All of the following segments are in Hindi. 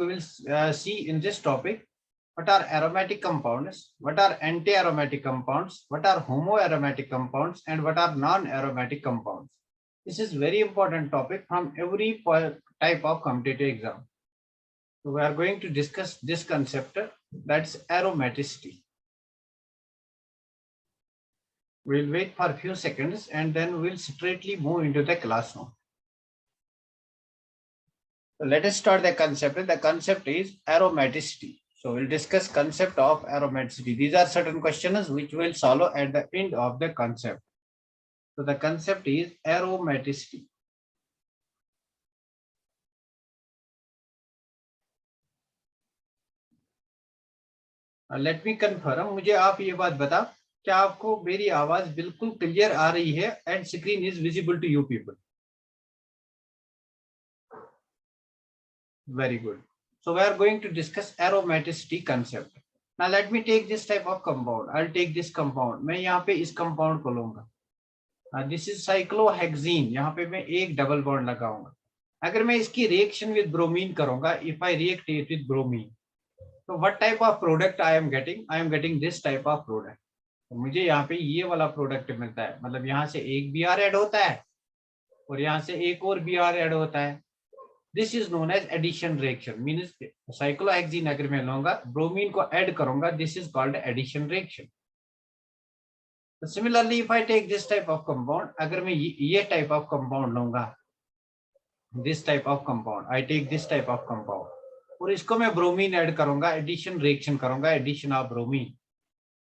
we will see in this topic what are aromatic compounds, what are anti-aromatic compounds, what are homoaromatic compounds, and what are non-aromatic compounds. This is very important topic from every type of competitive exam. So we are going to discuss this concept, that's aromaticity. We'll wait for a few seconds and then we'll straightly move into the classroom. So let us start the concept. The concept is aromaticity. So we'll discuss concept of aromaticity. These are certain questions which we'll solve at the end of the concept. So the concept is aromaticity. Let me confirm. मुझे आप ये बात बता, क्या आपको मेरी आवाज बिल्कुल क्लियर आ रही है and screen is visible to you people? Very good. So we are going to discuss aromaticity concept. Now let me take this type of compound. I'll take this compound. मैं यहाँ पे इस compound को लूंगा. This is cyclohexene. यहाँ पे मैं एक double bond लगाऊंगा. अगर मैं इसकी reaction with bromine करूंगा, if I react it with bromine, so what type of product I am getting? I am getting this type of product. तो मुझे यहाँ पे ये वाला प्रोडक्ट मिलता है, मतलब यहाँ से एक Br ऐड होता है और यहाँ से एक और Br ऐड होता है. This is known as addition reaction. Means cyclohexene अगर मैं लूंगा, bromine को ऐड करूंगा, this is called addition reaction. So similarly, if I take this type of compound, अगर मैं ये type of compound लूंगा, this type of compound, I take this type of compound, और इसको मैं bromine ऐड करूंगा, addition reaction करूंगा, addition of bromine,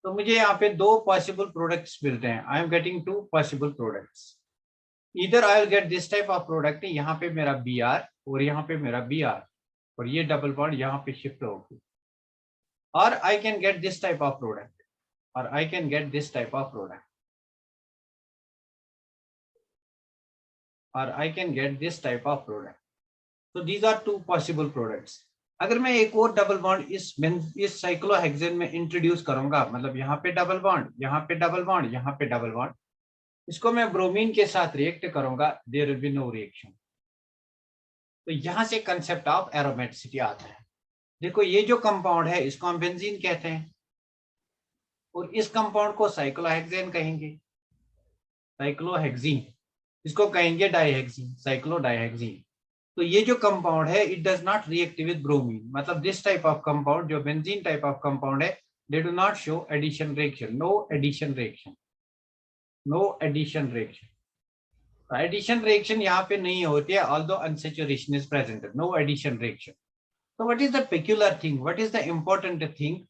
तो मुझे यहाँ पे दो possible products मिलते हैं. I am getting two possible products. Either I will get this type of product, यहाँ पे मेरा Br और यहाँ पे मेरा Br और ये डबल बॉन्ड यहाँ पे शिफ्ट होगी, और I can get this type of product, or I can get this type of product, or I can get this type of product. So these are two possible products. अगर मैं एक और डबल बॉन्ड इस साइक्लोहेक्सेन में इंट्रोड्यूस करूंगा, मतलब यहाँ पे डबल बॉन्ड, यहाँ पे डबल बॉन्ड, यहाँ पे डबल बॉन्ड, इसको मैं ब्रोमीन के साथ रिएक्ट करूंगा, there will be no reaction. तो यहां से कंसेप्ट ऑफ एरोमेटिसिटी आता है. देखो ये जो कंपाउंड है इसको हम बेंजीन कहते हैं और इस कंपाउंड को साइक्लोहेक्सेन कहेंगे, साइक्लोहेक्सीन, इसको कहेंगे डाइहेक्सीन, साइक्लोडाइहेक्सीन. तो ये जो कंपाउंड है it does not react with bromine, मतलब दिस टाइप ऑफ कंपाउंड जो बेंजीन टाइप ऑफ कंपाउंड है, they do not show addition reaction, no addition reaction, no addition reaction. Addition reaction यहाँ पे नहीं होती है, although unsaturation is present, no addition reaction. So what is the peculiar thing? What is the important thing?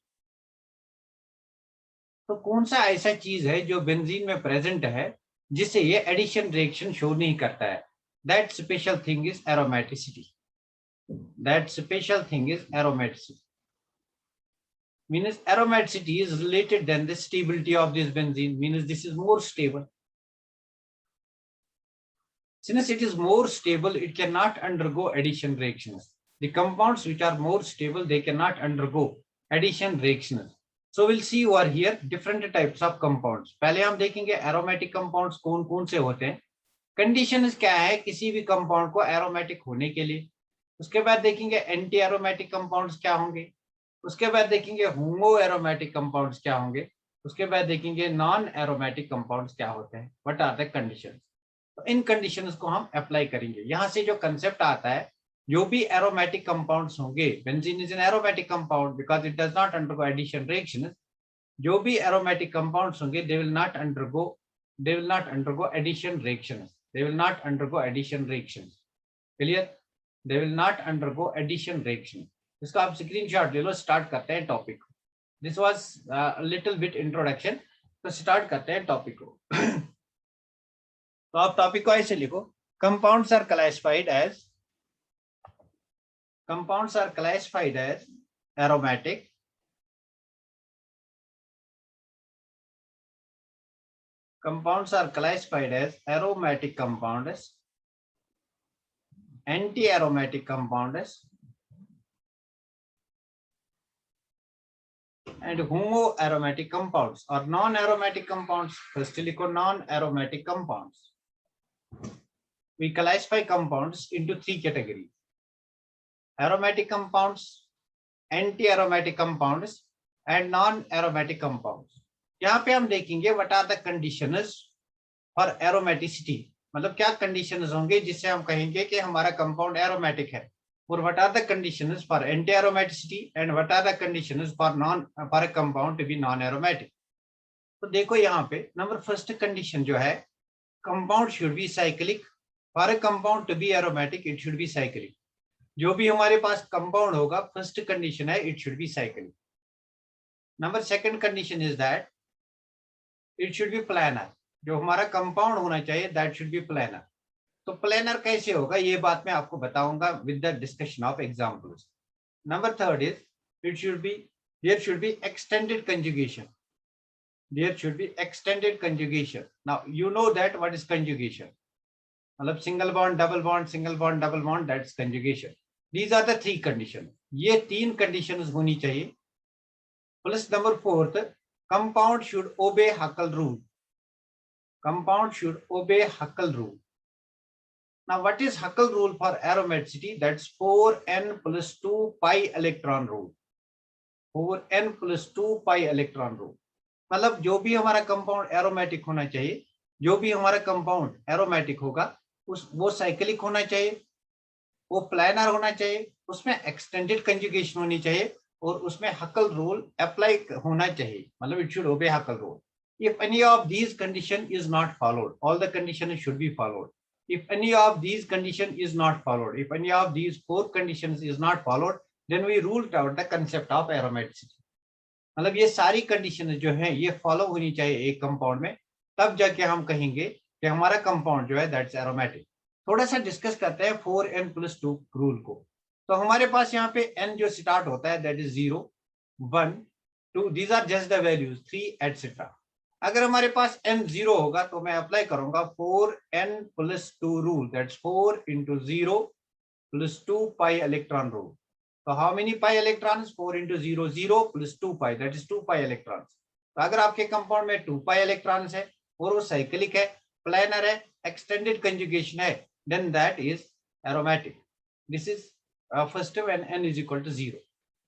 तो कौन सा ऐसा चीज है जो बेंजीन में प्रेजेंट है जिससे ये एडिशन रिएक्शन शो नहीं करता है? That special thing is aromaticity. That special thing is aromaticity. Means aromaticity is related than the stability of this benzene. Means this is more stable. Since it is more stable, it cannot undergo addition reactions. The compounds which are more stable, they cannot undergo addition reactions. So we'll see over here different types of compounds. पहले हम देखेंगे aromatic compounds कौन कौन से होते हैं, कंडीशंस क्या है किसी भी कंपाउंड को एरोमेटिक होने के लिए. उसके बाद देखेंगे एंटी एरोमेटिक कंपाउंड्स क्या होंगे, उसके बाद देखेंगे होमो एरोमेटिक कंपाउंड्स क्या होंगे, उसके बाद देखेंगे नॉन एरोमेटिक कंपाउंड्स क्या होते हैं, व्हाट आर द कंडीशंस. तो इन कंडीशंस को हम अप्लाई करेंगे. यहाँ से जो कंसेप्ट आता है, जो भी एरोमेटिक कंपाउंड्स होंगे, benzene is an aromatic compound because it does not undergo addition reactions. जो भी एरोमेटिक कंपाउंड्स होंगे they will not undergo addition reactions. They will not undergo addition reactions. Clear? They will not undergo addition reaction. इसका आप स्क्रीनशॉट ले लो. स्टार्ट करते हैं टॉपिक को. This was a little bit introduction. तो स्टार्ट करते हैं टॉपिक को. तो आप टॉपिक को ऐसे लिखो, compounds are classified as aromatic, compounds are classified as aromatic compounds, anti-aromatic compounds, and homoaromatic compounds or non-aromatic compounds. First लिखो non-aromatic compounds. We classify compounds into three categories. aromatic compounds, anti-aromatic compounds and non-aromatic compounds. यहाँ पे हम देखेंगे what are the conditions for aromaticity, मतलब क्या conditions होंगे जिससे हम कहेंगे कि हमारा compound aromatic है, और what are the conditions for anti-aromaticity and what are the conditions for a compound to be non-aromatic. तो देखो यहाँ पे नंबर फर्स्ट कंडीशन जो है, compound should be cyclic. For a compound to be aromatic it should be cyclic. जो भी हमारे पास कंपाउंड होगा फर्स्ट कंडीशन है it should be cyclic. Number second condition is that it should be planar. जो हमारा कंपाउंड होना चाहिए दैट शुड बी प्लानर. तो प्लानर कैसे होगा ये बात मैं आपको बताऊंगा with the discussion of examples. Number third is it should be there should be extended conjugation. There should be extended conjugation. Now you know that what is conjugation, मतलब single bond double bond, single bond double bond, that's conjugation. These are the three conditions. ये तीन conditions होनी चाहिए. Plus number fourth, compound should obey Huckel rule. Compound should obey Huckel rule. Now, what is Huckel rule for aromaticity? That's 4n plus 2 pi electron rule. 4n plus 2 pi electron rule. मतलब जो भी हमारा compound aromatic होना चाहिए, जो भी हमारा compound aromatic होगा, वो cyclic होना चाहिए, वो प्लानर होना चाहिए, उसमें एक्सटेंडेड कंजुगेशन होनी चाहिए और उसमें हकल रूल अप्लाई होना चाहिए, मतलब it should obey Huckel rule. If any of these condition is not followed, all the condition should be followed. If any of these condition is not followed, if any of these four conditions is not followed, then we ruled out the concept of aromaticity. मतलब ये सारी कंडीशन जो है ये फॉलो होनी चाहिए एक कंपाउंड में, तब जाके हम कहेंगे कि हमारा कंपाउंड जो है दैट्स एरोमेटिक. थोड़ा सा डिस्कस करते हैं 4n+2 रूल को. तो हमारे पास यहाँ पे n जो स्टार्ट होता है that is 0, 1, 2, these are just the values, 3 etcetera. अगर हमारे पास n 0 होगा तो मैं अप्लाई करूंगा 4n+2 rule, that's 4 into 0 plus 2 pi electron rule. तो how many pi electrons? 4 into 0, 0 plus 2 pi, that is 2 pi electrons. तो अगर आपके कंपाउंड में 2 pi इलेक्ट्रॉन्स है और वो साइक्लिक है, प्लानर है, एक्सटेंडेड कंजुगेशन है, then that is aromatic. This is first when n is equal to 0.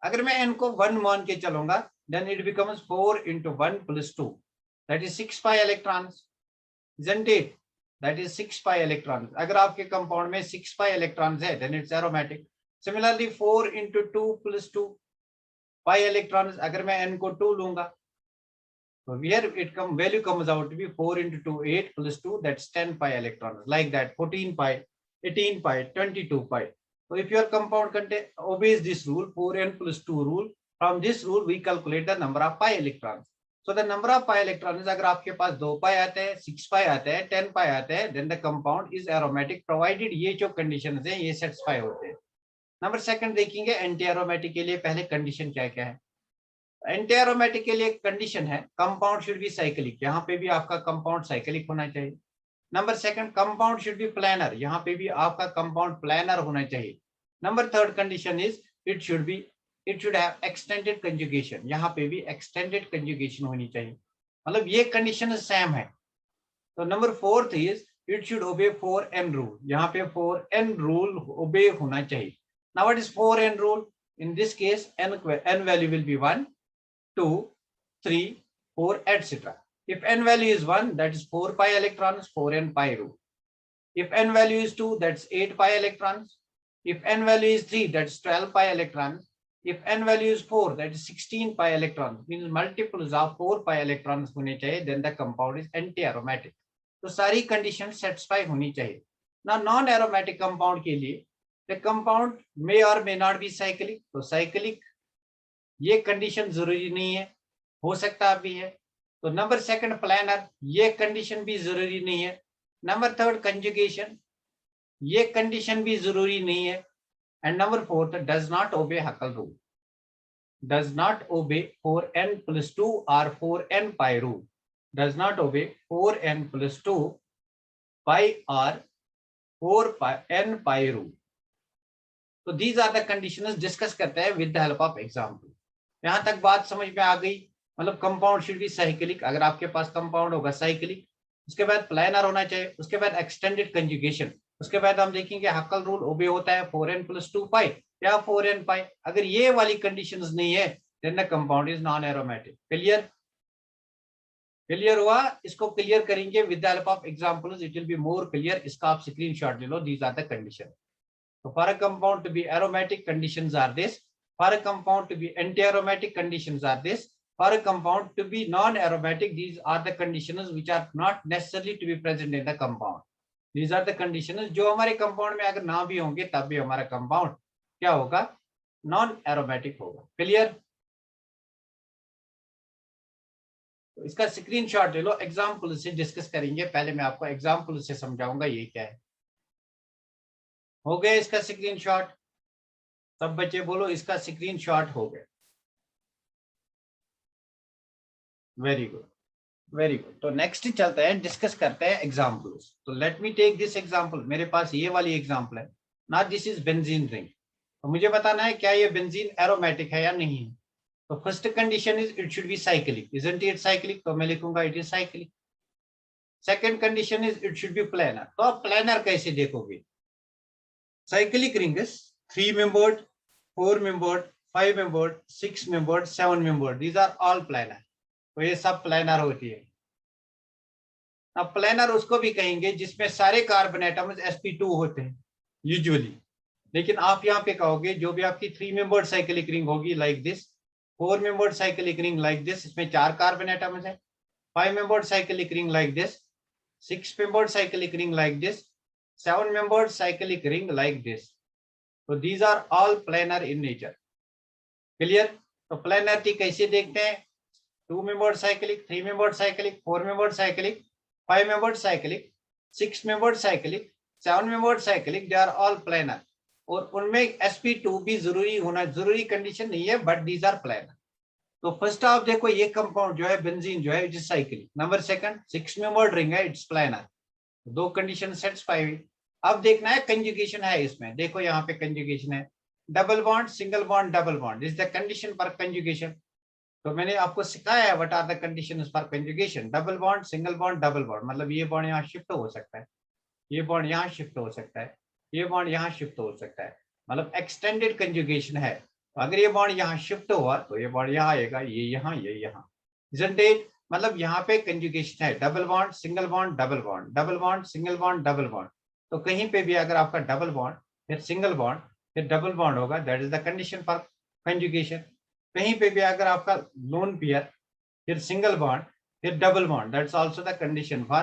अगर मैं n को 1 मान के चलूंगा then it becomes 4 into 1 plus 2, that is 6 pi electrons, isn't it? That is 6 pi electrons. अगर आपके कंपाउंड में 6 pi electrons है then it's aromatic. Similarly 4 into 2 plus 2 pi electrons, अगर मैं n को 2 लूंगा so here it value comes out to be 4 into 2, 8 plus 2, that's 10 pi electrons, like that, 14 pi, 18 pi, 22 pi. So if your compound obeys this rule, 4n+2 rule, from this rule we calculate the number of pi electrons. So the number of pi electrons, अगर आपके पास 2 pi आते हैं, 6 pi आते हैं, 10 pi आते हैं, then the compound is aromatic provided ये जो conditions हैं ये satisfy होते हैं. नंबर सेकंड देखेंगे एंटी एरोमेटिक के लिए पहले कंडीशन क्या क्या है. एंटी एरोमेटिक के लिए कंडीशन है कंपाउंड शुड बी साइक्लिक, यहाँ पे भी आपका कंपाउंड साइक्लिक होना चाहिए. Number second compound should be planar, यहाँ पे भी आपका कंपाउंड प्लानर होना चाहिए. Number third condition is it should have extended conjugation, यहाँ पे भी एक्सटेंडेड कंजुगेशन होनी चाहिए, मतलब ये कंडीशन सेम है. तो number fourth is it should ओबे 4n रूल, यहाँ पे 4n रूल ओबे होना चाहिए. Now what is 4n rule? In this case n value will be 1, 2, 3, 4, etc. If n value is 1, that is 4 pi electrons, 4n pi rule. If n value is 2, that's 8 pi electrons. If n value is 3, that's 12 pi electrons. If n value is 4, that is 16 pi electrons. Means multiples of 4 pi electrons होने चाहिए, then the compound is anti-aromatic. तो सारी conditions satisfy होनी चाहिए. Now non-aromatic compound के लिए the compound may or may not be cyclic. तो cyclic ये कंडीशन जरूरी नहीं है, हो सकता भी है. तो नंबर सेकंड प्लानर, ये कंडीशन भी जरूरी नहीं है. नंबर थर्ड कंजुगेशन, ये कंडीशन भी जरूरी नहीं है. And number fourth does not obey Huckel rule, does not obey 4n+2 और 4n pi rule, does not obey 4n+2 pi or 4n pi rule. तो these are the conditions discuss करते हैं with the help of example. यहाँ तक बात समझ में आ गई? मतलब कंपाउंड शुड बी साइक्लिक, अगर आपके पास कंपाउंड होगा साइक्लिक, उसके बाद प्लानर होना चाहिए, उसके बाद एक्सटेंडेड कंजुगेशन, उसके बाद हम देखेंगे हकल रूल ओबे होता है 4n+2 pi, क्या 4n pi। अगर ये वाली कंडीशंस नहीं है then the compound is non aromatic. Clear? Clear हुआ? इसको क्लियर करेंगे with the help of examples, it will be more clear. इसका आप स्क्रीनशॉट ले लो। These are the condition. So for a compound to be aromatic, conditions are this. For a compound to be anti-aromatic, conditions are this. For a compound to be non-aromatic, these are the conditions which are not necessarily to be present in the compound. These are the conditions जो हमारे compound में अगर ना भी होंगे तब भी हमारा compound क्या होगा? Non-aromatic होगा। Clear? तो इसका स्क्रीनशॉट ले लो। एग्जाम्पल से डिस्कस करेंगे। पहले मैं आपको एग्जाम्पल से समझाऊंगा ये क्या है। हो गया इसका स्क्रीनशॉट? सब बच्चे बोलो इसका स्क्रीनशॉट हो गया। Very good, very good. तो नेक्स्ट चलते हैं, डिस्कस करते हैं एग्जांपल्स। तो let me take this example. मेरे पास ये वाली एग्जांपल है ना। This is benzene ring. तो मुझे बताना है क्या ये बेंजीन एरोमेटिक है या नहीं है। तो first condition is it should be cyclic. Isn't it cyclic? तो मैं लिखूंगा it is cyclic. Second condition is it should be planar. तो आप प्लेनर कैसे देखोगे? Cyclic ring is 3 membered, 4 membered, 5 membered, 6 membered, 7 membered, these are all planar. तो ये सब प्लेनर होती है। अब प्लेनर उसको भी कहेंगे जिसमें सारे कार्बन एटम्स sp2 होते हैं यूजुअली। लेकिन आप यहाँ पे कहोगे जो भी आपकी 3 मेंबर्ड साइक्लिक रिंग होगी like this, 4 membered cyclic ring like this, इसमें 4 कार्बन एटम्स है, 5 membered cyclic ring like this, 6 membered cyclic ring like this, 7 membered cyclic ring like this. तो these are all planar in nature. Clear? तो प्लेनरिटी कैसे देखते हैं? 2 membered cyclic, 3 membered cyclic, 4 membered cyclic, 5 membered cyclic, 6 membered cyclic, 7 membered cyclic, they are all planar. और उनमें sp2 भी जरूरी होना, जरूरी कंडीशन नहीं है, बट दीज आर प्लेनर। तो फर्स्ट आप देखो ये कंपाउंड जो है बेंजीन जो है it is cyclic. Number second 6 membered ring है, इट्स प्लेनर। दो कंडीशन सेटिस्फाई हुई। अब देखना है कंजुगेशन है इसमें। देखो यहाँ पे कंजुगेशन है, double bond, single bond, double bond, this is the condition for conjugation. तो मैंने आपको सिखाया है what are the conditions for conjugation. Double bond, single bond, double bond, मतलब ये बॉन्ड यहाँ शिफ्ट हो सकता है, ये बॉन्ड यहाँ शिफ्ट हो सकता है, ये बॉन्ड यहाँ शिफ्ट हो सकता है, मतलब एक्सटेंडेड कंजुगेशन है। तो अगर ये बॉन्ड यहाँ शिफ्ट हुआ तो ये बॉन्ड यहाँ आएगा, ये यहाँ, ये यहाँ, isn't it? मतलब यहाँ पे कंजुगेशन है, double bond, single bond, double bond, double bond, single bond, double bond. तो कहीं पे भी अगर आपका डबल बॉन्ड फिर सिंगल बॉन्ड फिर डबल बॉन्ड होगा, that is the condition for conjugation. कहीं पे भी अगर आपका लोन पेयर फिर सिंगल बॉन्ड फिर double bond, that's also the condition for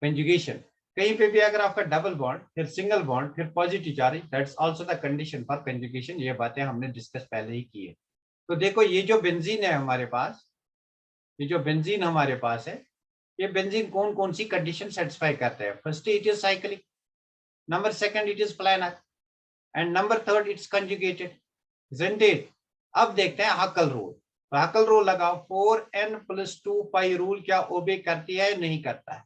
conjugation. कहीं पे भी अगर आपका डबल बॉन्ड फिर सिंगल बॉन्ड फिर positive charge, that's also the condition for conjugation. ये बातें हमने डिस्कस पहले ही की है। तो देखो ये जो बेंजीन है हमारे पास, ये जो बेंजीन हमारे पास है, ये बेंजीन कौन कौन सी कंडीशन सेटिस्फाई करता है? First it is cyclic, number second it is planar, and number third it's conjugated, isn't it? अब देखते हैं हकल रूल। तो हकल रूल लगाओ, 4n+2 पाई रूल क्या ओबे करती है नहीं करता है?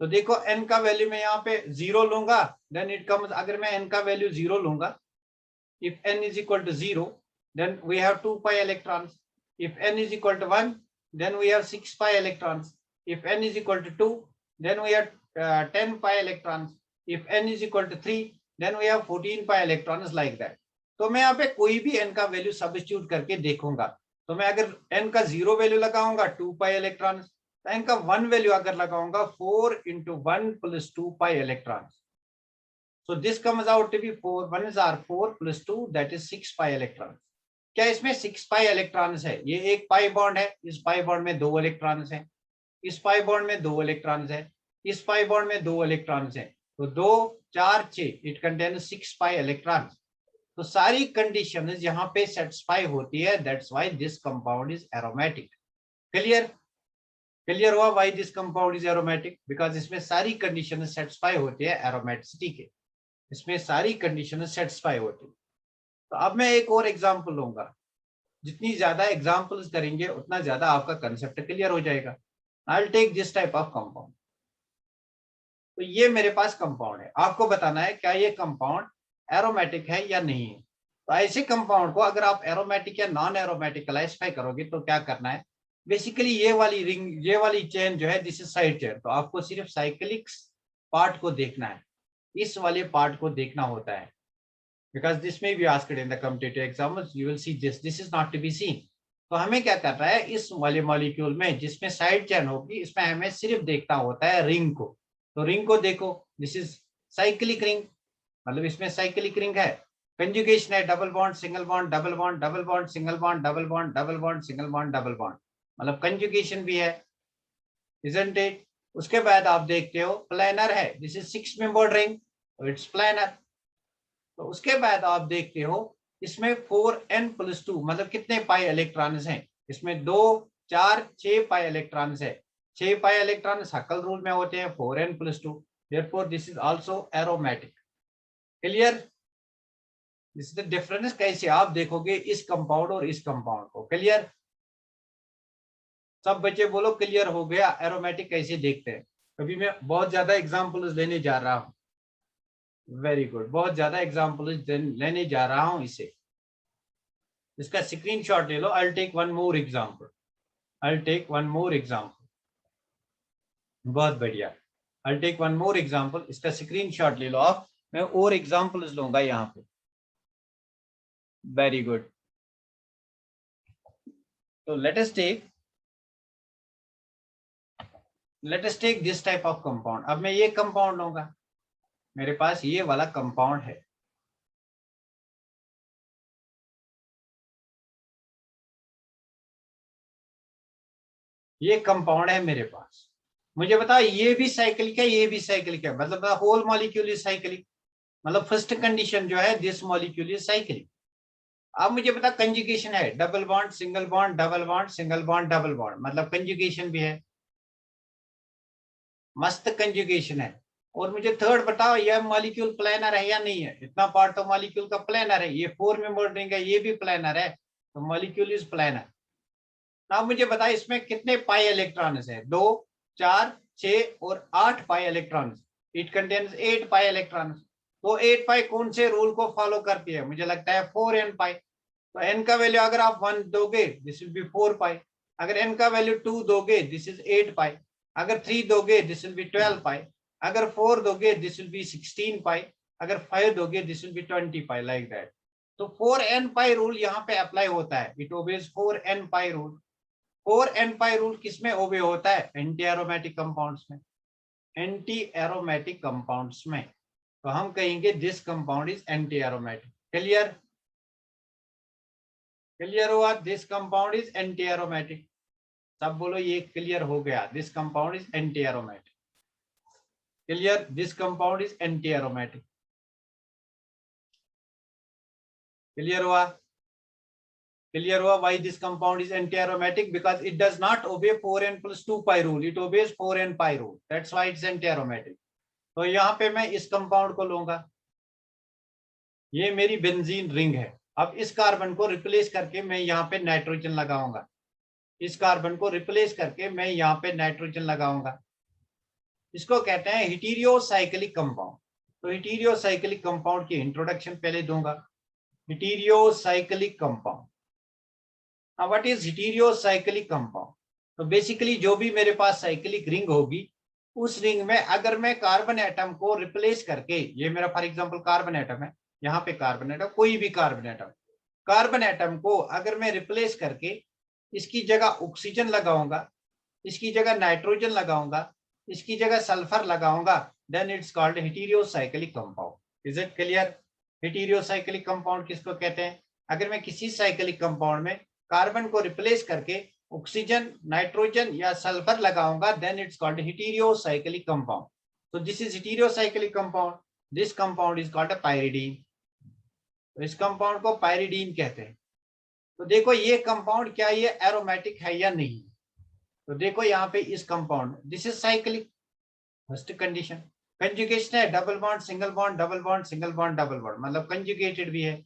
तो देखो n का वैल्यू मैं यहाँ पे 0 लूंगा, देन इट कम्स, अगर मैं n का वैल्यू 0 लूंगा, if n is equal to 0 then we have 2 pi electrons, if n is equal to 1 then we have 6 pi electrons, if n is equal to 2 then we have 10 pi electrons, if n is equal to 3 then we have 14 pi electrons, like that। तो मैं यहाँ पे कोई भी n का वैल्यू सब्स्टिट्यूट करके देखूंगा। तो मैं अगर n का 0 वैल्यू लगाऊंगा 2 pi electrons, तो n का 1 वैल्यू अगर लगाऊंगा 4 into 1 plus 2 pi electrons, so this comes out to be 4, 1 is r 4 plus 2 that is 6 pi electrons। क्या इसमें 6 पाई इलेक्ट्रॉन्स है? ये एक पाई बॉन्ड है, इस पाई बॉन्ड में 2 इलेक्ट्रॉन्स हैं, इस पाई बॉन्ड में 2 इलेक्ट्रॉन्स हैं, इस पाई बॉन्ड में 2 इलेक्ट्रॉन्स हैं। तो 2 4 6, इट कंटेन्स 6 पाई इलेक्ट्रॉन्स। तो सारी कंडीशंस यहाँ पे सेटिस्फाई होती है, that's why this compound is aromatic. Clear? Clear हुआ why this compound is aromatic? Because इसमें सारी कंडीशंस सेटिस्फाई होती है एरोमेटिसिटी के, इसमें सारी कंडीशंस सेटिस्फाई होती है। तो अब मैं एक और एग्जांपल लूंगा। जितनी ज्यादा एग्जांपल्स करेंगे उतना ज्यादा आपका कंसेप्ट क्लियर हो जाएगा। I will take this type of compound. तो ये मेरे पास कंपाउंड है, आपको बताना है क्या ये कंपाउंड एरोमेटिक है या नहीं है। तो ऐसे कंपाउंड को अगर आप एरोमेटिक या नॉन एरोमेटिक क्लासिफाई करोगे तो क्या करना है? बेसिकली ये वाली रिंग, ये वाली चेन जो है दिस इज साइड चेन, तो आपको सिर्फ साइक्लिक पार्ट को देखना है, इस वाले पार्ट को देखना होता है। because this may be asked in the competitive exams. You will see this is not to be seen. तो हमें क्या कर रहा है, इस वाले मॉलिक्यूल में जिसमें साइड चेन होगी, इसमें हमें सिर्फ देखना होता है रिंग को. तो रिंग को देखो, दिस इज साइक्लिक रिंग, मतलब इसमें साइक्लिक रिंग है. कंजुगेशन है double bond single bond double bond double bond single bond double bond double bond single bond double bond, मतलब कंजुगेशन भी है, isn't it? उसके बाद आप देखते हो प्लानर है, this is 6 membered ring, it's planar. तो उसके बाद आप देखते हो इसमें 4n+2, मतलब कितने पाई इलेक्ट्रॉन्स हैं, इसमें 2 4 6 पाई इलेक्ट्रॉन्स है. 6 पाई इलेक्ट्रॉन्स हकल रूल में होते हैं 4n+2. therefore this is also aromatic. Clear? This is the difference. कैसे आप देखोगे इस कंपाउंड और इस कंपाउंड को. क्लियर? सब बच्चे बोलो क्लियर हो गया. एरोमेटिक कैसे देखते हैं. अभी मैं बहुत ज्यादा एग्जांपल्स लेने जा रहा हूं. वेरी गुड, बहुत ज्यादा एग्जांपल्स लेने जा रहा हूं इसे. इसका स्क्रीनशॉट ले लो. I will take one more example. बहुत बढ़िया. I will take one more example. इसका स्क्रीनशॉट ले लो आप. मैं और एग्जांपल्स लूंगा यहाँ पे. Very good. तो let us take this type of compound. अब मैं ये कंपाउंड लूंगा. मेरे पास ये वाला कंपाउंड है. ये कंपाउंड है मेरे पास. मुझे बता, ये भी साइक्लिक है, ये भी साइक्लिक है, मतलब होल मॉलिक्यूल इज साइक्लिक. मतलब फर्स्ट कंडीशन जो है, दिस मॉलिक्यूल इज साइक्लिक. अब मुझे बता कंजुगेशन है double bond single bond double bond single bond double bond, मतलब कंजुगेशन भी है, मस्त कंजुगेशन है. और मुझे थर्ड बताओ, यह मॉलिक्यूल प्लानर है या नहीं है. इतना पार्ट तो मॉलिक्यूल का प्लानर है. ये 4 मेंबर्ड रिंग है, ये भी प्लानर है, तो मॉलिक्यूल इज प्लानर. अब मुझे बता इसमें कितने पाई इलेक्ट्रॉन्स है. 2 4 6 और 8 pi electrons. It contains 8 pi electrons. तो 8 पाई कौन से रूल को फॉलो करती है. मुझे लगता है 4n पाई. तो n का वैल्यू अगर आप 1 दोगे, दिस विल बी 4 पाई. अगर n का वैल्यू 2 दोगे, दिस इज 8 पाई. अगर 3 दोगे, दिस विल बी 12 पाई. अगर 4 दोगे, दिस विल बी 16 पाई. अगर 5 दोगे, this will be 20 pi, like that. तो 4n पाई रूल यहाँ पे अप्लाई होता है. It obeys 4n pi rule. 4n pi rule किसमें ओबे होता है. एंटी एरोमेटिक कंपाउंड्स में. एंटी एरोमेटिक कंपाउंड्स में. तो हम कहेंगे this compound is anti aromatic. Clear? Clear हुआ. This compound is anti aromatic. सब बोलो ये क्लियर हो गया. This compound is anti aromatic. Clear? This compound is anti aromatic. Clear हुआ. क्लियर हुआ. Why this compound is anti-aromatic? Because it does not obey 4n+2 pi rule. It obeys 4n pi rule. That's why it's anti-aromatic. तो यहाँ पे मैं इस कंपाउंड को लूंगा. ये मेरी बेंजीन रिंग है. अब इस कार्बन को रिप्लेस करके मैं यहाँ पे नाइट्रोजन लगाऊंगा. इस कार्बन को रिप्लेस करके मैं यहाँ पे नाइट्रोजन लगाऊंगा. इसको कहते हैं हेटेरोसाइक्लिक कंपाउंड. तो हेटेरोसाइक्लिक कंपाउंड की इंट्रोडक्शन पहले दूंगा. Heterocyclic compound. Now what is heterocyclic compound? तो बेसिकली जो भी मेरे पास साइक्लिक रिंग होगी, उस रिंग में अगर मैं कार्बन एटम को रिप्लेस करके, ये मेरा फॉर एग्जांपल कार्बन एटम है, यहाँ पे कार्बन एटम, कोई भी कार्बन एटम को अगर मैं रिप्लेस करके इसकी जगह ऑक्सीजन लगाऊंगा, इसकी जगह नाइट्रोजन लगाऊंगा, इसकी जगह सल्फर लगाऊंगा, then it's called heterocyclic compound. Is it clear? Heterocyclic compound किसको कहते हैं. अगर मैं किसी साइक्लिक कंपाउंड में कार्बन को रिप्लेस करके ऑक्सीजन, नाइट्रोजन या सल्फर लगाऊंगा, then it's called heterocyclic compound. so this is heterocyclic compound. this compound is called a pyridine. तो इस कंपाउंड को पायरिडीन कहते हैं. तो देखो ये कंपाउंड क्या ये एरोमेटिक है या नहीं. तो देखो यहाँ पे इस compound, this is cyclic. First condition conjugation है double bond single bond double bond single bond double bond, मतलब कंजुगेटेड भी है.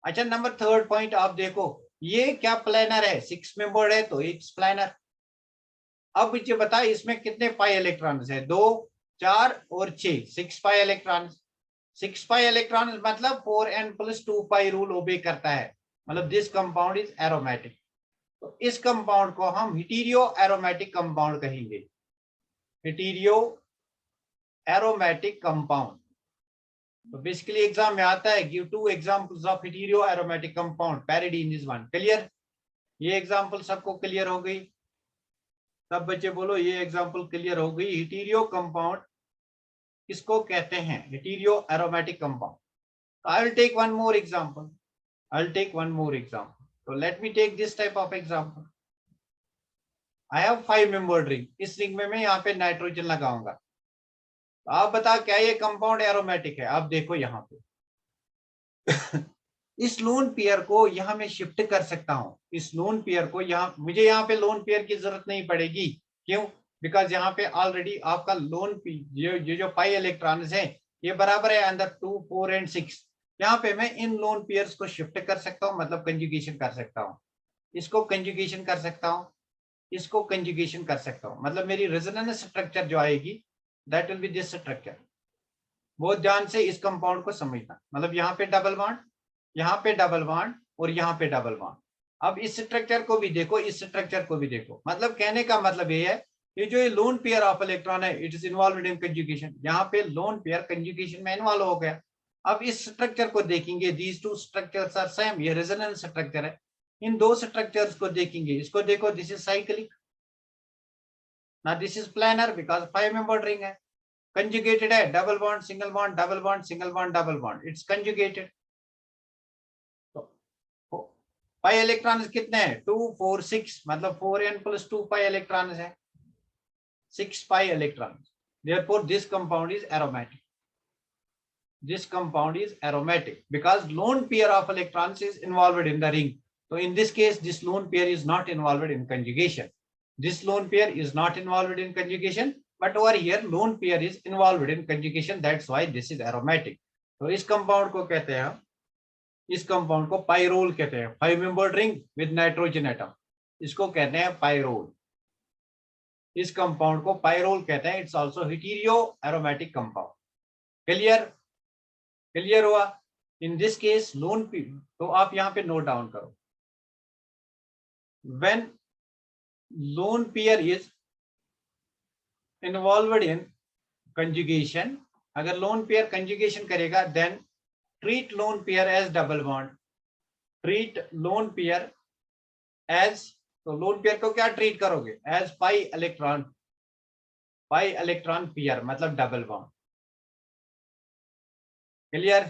अच्छा, नंबर थर्ड पॉइंट आप देखो, ये क्या प्लानर है. 6 मेंबर्ड है तो इट्स प्लानर. अब मुझे बता इसमें कितने पाई इलेक्ट्रॉन्स है. 2 4 और 6, 6 पाई इलेक्ट्रॉन्स. 6 पाई इलेक्ट्रॉन्स मतलब 4n+2 पाई रूल ओबे करता है. मतलब दिस कंपाउंड इज एरोमेटिक. तो इस कंपाउंड को हम हेटेरो एरोमेटिक कंपाउंड कहेंगे. Hetero aromatic compound. तो बेसिकली एग्जाम में आता है give 2 examples of hetero aromatic compound parody in this one. Clear? ये एग्जांपल सबको क्लियर हो गई? सब बच्चे बोलो ये एग्जांपल क्लियर हो गई। हेटेरो कंपाउंड किसको कहते हैं? Hetero aromatic compound. I will take one more example. I'll take one more example. So let me take this type of example. I have 5-membered ring. इस रिंग में मैं यहाँ पे नाइट्रोजन लगाऊंगा। तो आप बताओ क्या ये कंपाउंड एरोमेटिक है? आप देखो यहाँ पे इस लोन पेयर को यहाँ मैं शिफ्ट कर सकता हूँ। इस लोन पेयर को यहाँ, मुझे यहाँ पे लोन पेयर की जरूरत नहीं पड़ेगी। क्यों? बिकॉज यहाँ पे ऑलरेडी आपका लोन ये जो पाई इलेक्ट्रॉन्स है ये बराबर है अंदर 2, 4 एंड 6। यहाँ पे मैं इन लोन पेयर्स को शिफ्ट कर सकता हूँ, मतलब कंजुगेशन कर सकता हूँ। इसको कंजुगेशन कर सकता हूँ, इसको कंजुगेशन कर सकता हूँ। मतलब मेरी रेजोनेंस स्ट्रक्चर जो आएगी that will be this structure. बहुत ध्यान से इस कंपाउंड को समझना। मतलब यहाँ पे डबल बॉन्ड, यहाँ पे डबल बॉन्ड और यहाँ पे डबल बॉन्ड। अब इस स्ट्रक्चर को भी देखो, इस स्ट्रक्चर को भी देखो। मतलब कहने का मतलब ये है ये जो ये लोन पेयर ऑफ इलेक्ट्रॉन है it is involved in conjugation. यहाँ पे लोन पेयर कंजुगेशन में इन्वॉल्व हो गया। अब इस स्ट्रक्चर को देखेंगे, these two structures are same. ये रेजोनेंस स्ट्रक्चर है। इन दो स्ट्रक्चर्स को देखेंगे, इसको देखो, दिस इज साइक्लिक, ना this is planar because 5-membered ring है। कंजुगेटेड है, double bond single bond double bond single bond double bond, it's conjugated. तो पाई इलेक्ट्रॉन्स कितने हैं? 2, 4, 6, मतलब 4n + 2 पाई इलेक्ट्रॉन्स है, 6 pi electrons. Therefore this compound is aromatic. This compound is aromatic because lone pair of electrons is involved in the ring. So in this case this lone pair is not involved in conjugation. This lone pair is not involved in conjugation, but over here lone pair is involved in conjugation. That's why this is aromatic. तो इस कंपाउंड को कहते हैं हम, इस कंपाउंड को पाइरोल कहते हैं। 5-membered ring with nitrogen atom, इसको कहते हैं पाइरोल। इस कंपाउंड को पाइरोल कहते हैं। It's also hetero aromatic compound. Clear? Clear हुआ? In this case lone pair, तो आप यहां पे नोट डाउन करो, when lone pair is involved in conjugation, अगर लोन पेयर कंजुगेशन करेगा then treat lone pair as double bond, treat lone pair as, तो लोन पेयर को क्या ट्रीट करोगे? एज पाई इलेक्ट्रॉन पेयर, मतलब double bond. Clear?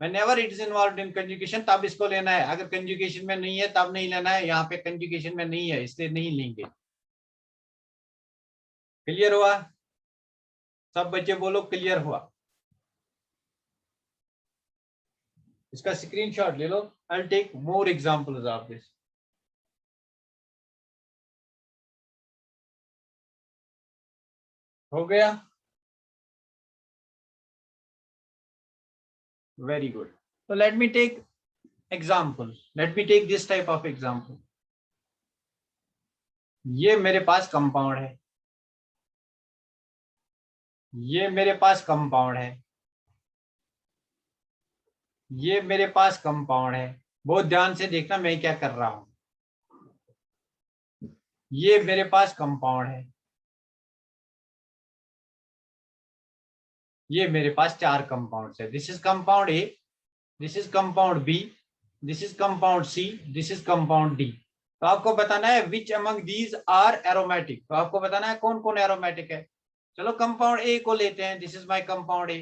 Whenever it is involved in conjugation तब इसको लेना है, अगर कंजुगेशन में नहीं है तब नहीं लेना है। यहाँ पे कंजुगेशन में नहीं है इसलिए नहीं लेंगे। क्लियर हुआ? सब बच्चे बोलो क्लियर हुआ? इसका स्क्रीनशॉट ले लो। I'll take more examples of this. हो गया? Very good. So let me take example. Let me take this type of example. ये मेरे पास कंपाउंड है, ये मेरे पास कंपाउंड है, ये मेरे पास कंपाउंड है। बहुत ध्यान से देखना मैं क्या कर रहा हूं। ये मेरे पास कंपाउंड है, ये मेरे पास 4 कंपाउंड्स है। This is compound A, this is compound B, this is compound C, this is compound D. तो आपको बताना है which among these are aromatic. तो आपको बताना है कौन कौन एरोमेटिक है। चलो कंपाउंड ए को लेते हैं, this is my compound A.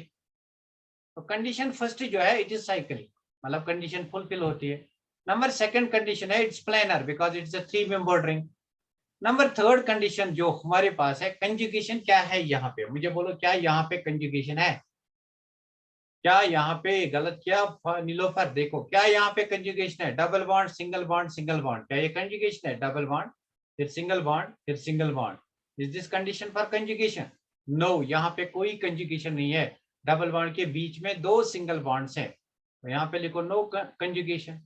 तो कंडीशन फर्स्ट जो है इट इज साइक्लिक, मतलब कंडीशन फुलफिल होती है। नंबर सेकंड कंडीशन है it's planar because it's a 3-membered ring. Number third condition जो हमारे पास है, कंजुगेशन क्या है यहाँ पे? मुझे बोलो क्या यहाँ पे कंजुगेशन है? क्या यहाँ पे गलत किया नीलोफर? देखो क्या यहाँ पे कंजुगेशन है? Double bond single bond single bond, क्या ये कंजुगेशन है? डबल बॉन्ड फिर सिंगल बॉन्ड फिर single bond. Is this condition for conjugation? No, यहाँ पे कोई कंजुगेशन नहीं है। डबल बॉन्ड के बीच में 2 सिंगल बॉन्ड्स हैं, तो यहाँ पे लिखो नो कंजुगेशन।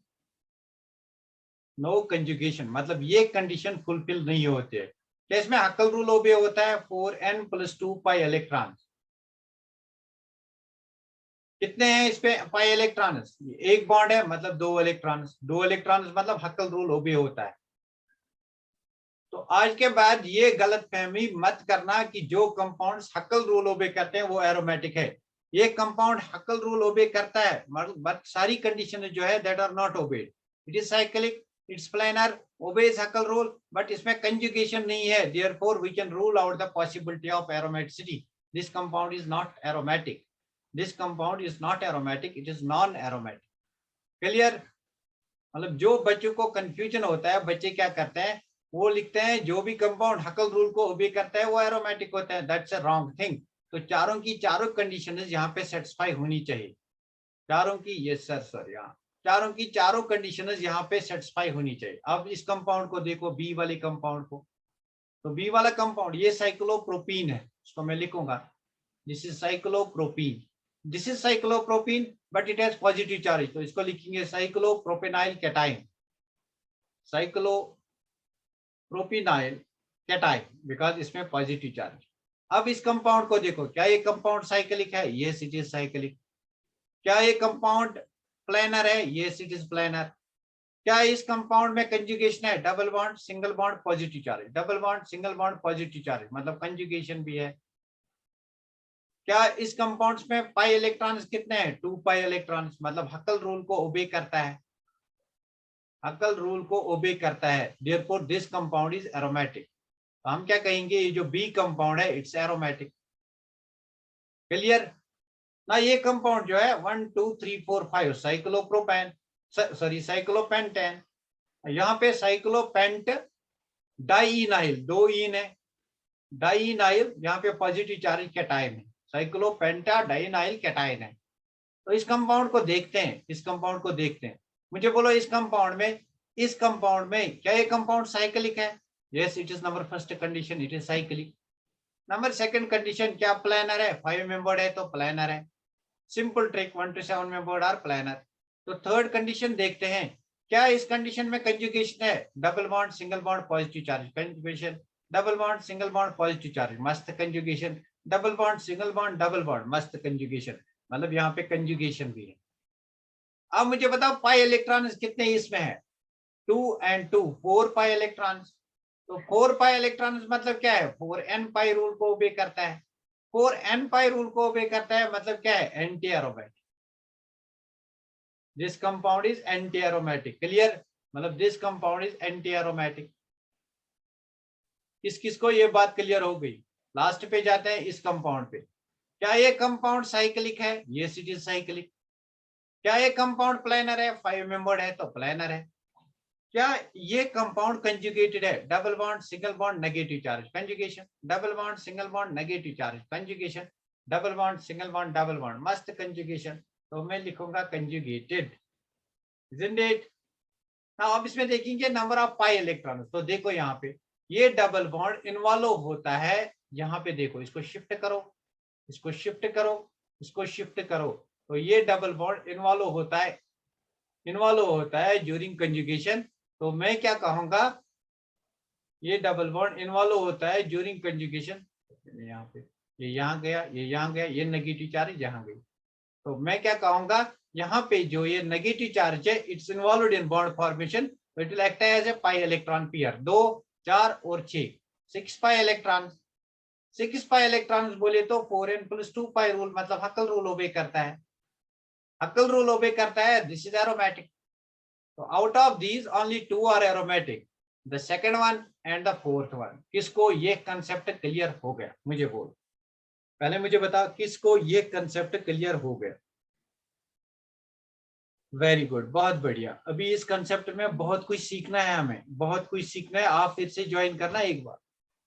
नो कंजुगेशन मतलब ये कंडीशन फुलफिल नहीं होते है। क्या इसमें हक्कल रूल ओबे होता है? 4n + 2 pi electron. कितने हैं इस पे पाई इलेक्ट्रॉन्स? एक बॉन्ड है मतलब 2 इलेक्ट्रॉन्स, 2 इलेक्ट्रॉन्स मतलब हक्कल रूल ओबे होता है। तो आज के बाद ये गलत फहमी मत करना कि जो कंपाउंड्स हक्कल रूल ओबे करते हैं वो एरोमेटिक है। ये कंपाउंड हकल रूल ओबे करता है, बट सारी कंडीशन जो है that are not obeyed. It is cyclic, it's planar, obeys Huckel rule, but इसमें कंजुगेशन नहीं है. therefore we can rule out the possibility of aromaticity. This compound is not aromatic. This compound is not aromatic, it is non aromatic. Clear? मतलब जो बच्चों को कंफ्यूजन होता है, बच्चे क्या करते हैं, वो लिखते हैं जो भी कंपाउंड हकल रूल को ओबे करता है वो एरोमेटिक होता है. That's a wrong thing. तो चारों की चारों कंडीशंस यहाँ पे सेटिस्फाई होनी चाहिए. चारों की, यस सर, सर यहाँ चारों की चारों कंडीशंस यहाँ पे सेटिस्फाई होनी चाहिए. अब इस कंपाउंड को देखो, बी वाले कंपाउंड को. तो बी वाला कंपाउंड ये साइक्लोप्रोपीन है, इसको मैं लिखूंगा, this is cyclopropene. This is cyclopropene but it has positive charge, तो इसको लिखेंगे साइक्लोप्रोपेनाइल कैटाइन. साइक्लोप्रोपेनाइल कैटाइन बिकॉज इसमें पॉजिटिव चार्ज. अब इस कंपाउंड को देखो, क्या ये कंपाउंड साइक्लिक है? Yes it is cyclic. क्या ये कंपाउंड प्लेनर है? Yes it is planar. क्या इस कंपाउंड में कंजुगेशन है? Double bond single bond positive charge, double bond single bond positive charge, मतलब कंजुगेशन भी है. क्या इस कंपाउंड्स में पाई इलेक्ट्रॉन्स कितने हैं? 2 पाई इलेक्ट्रॉन्स, मतलब हकल रूल को ओबे करता है, हकल रूल को ओबे करता है. Therefore this compound is aromatic. तो हम क्या कहेंगे, ये जो बी कंपाउंड है इट्स एरोमेटिक. क्लियर ना? ये कंपाउंड जो है 1 2 3 4 5 साइक्लोप्रोपेन, सॉरी साइक्लोपेंटेन. यहाँ पे साइक्लोपेंट डाइइनाइल, 2 इन है, डाइइनाइल यहाँ पे पॉजिटिव चार्ज कैटायन है, साइक्लोपेंटा डाइइनाइल कैटायन है. तो इस कंपाउंड को देखते हैं, इस कंपाउंड को देखते हैं. मुझे बोलो इस कंपाउंड में क्या ये कंपाउंड साइक्लिक है? Yes it is number first condition, it is cyclic. Number second condition, क्या प्लानर है? 5 मेंबर्ड है तो प्लानर है. Simple trick, 1 to 7 membered are planar. तो थर्ड कंडीशन देखते हैं, क्या इस कंडीशन में कंजुगेशन है? Double bond single bond positive charge, conjugation. Double bond single bond positive charge, मस्त conjugation. Double bond single bond double bond, मस्त कंजुगेशन, मतलब यहाँ पे कंजुगेशन भी है. अब मुझे बताओ पाई इलेक्ट्रॉन कितने इसमें है? 2 and 2, 4 पाई इलेक्ट्रॉन. तो 4 पाई इलेक्ट्रॉन मतलब क्या है? 4n पाई रूल को ओबे करता है. 4n पाई रूल को ओबे करता है मतलब क्या है? Anti aromatic. This compound is anti aromatic. Clear? मतलब this compound is anti aromatic. किस किस को ये बात क्लियर हो गई? लास्ट पे जाते हैं इस कंपाउंड पे. क्या ये कंपाउंड साइक्लिक है? Yes it is cyclic. क्या ये कंपाउंड प्लेनर है? 5 मेंबर्ड है तो प्लेनर है. क्या ये कंपाउंड कंजुगेटेड है? Double bond single bond negative charge, conjugation. Double bond single bond negative charge, conjugation. Double bond single bond double bond, मस्त कंजुगेशन. तो मैं लिखूंगा कंजुगेटेड. isn't it? now अब इसमें देखेंगे नंबर ऑफ पाई इलेक्ट्रॉन. तो देखो यहाँ पे ये डबल बॉन्ड इन्वॉल्व होता है. यहाँ पे देखो, इसको शिफ्ट करो, इसको शिफ्ट करो, इसको शिफ्ट करो. तो ये डबल बॉन्ड इन्वॉल्व होता है ड्यूरिंग कंजुगेशन. तो मैं क्या कहूंगा, ये डबल बॉन्ड इन्वॉल्व होता है ड्यूरिंग कंजुगेशन. यहाँ पे ये यहाँ गया, ये यहाँ गया, ये नेगेटिव चार्ज यहाँ गई. तो मैं क्या कहूंगा, यहाँ पे जो ये नेगेटिव चार्ज है it's involved in bond formation. तो it will act as a pi electron pair. 2 4 और 6, 6 पाई इलेक्ट्रॉन. 6 पाई इलेक्ट्रॉन बोले तो 4n + 2 पाई रूल, मतलब हकल रूल ओबे करता है. हकल रूल ओबे करता है. This is aromatic. तो out of these only 2 are aromatic, the second one and the fourth one. किसको ये कंसेप्ट क्लियर हो गया? मुझे बोल, पहले मुझे बता किसको ये कंसेप्ट क्लियर हो गया? वेरी गुड, बहुत बढ़िया. अभी इस कंसेप्ट में बहुत कुछ सीखना है, हमें बहुत कुछ सीखना है. आप फिर से ज्वाइन करना एक बार.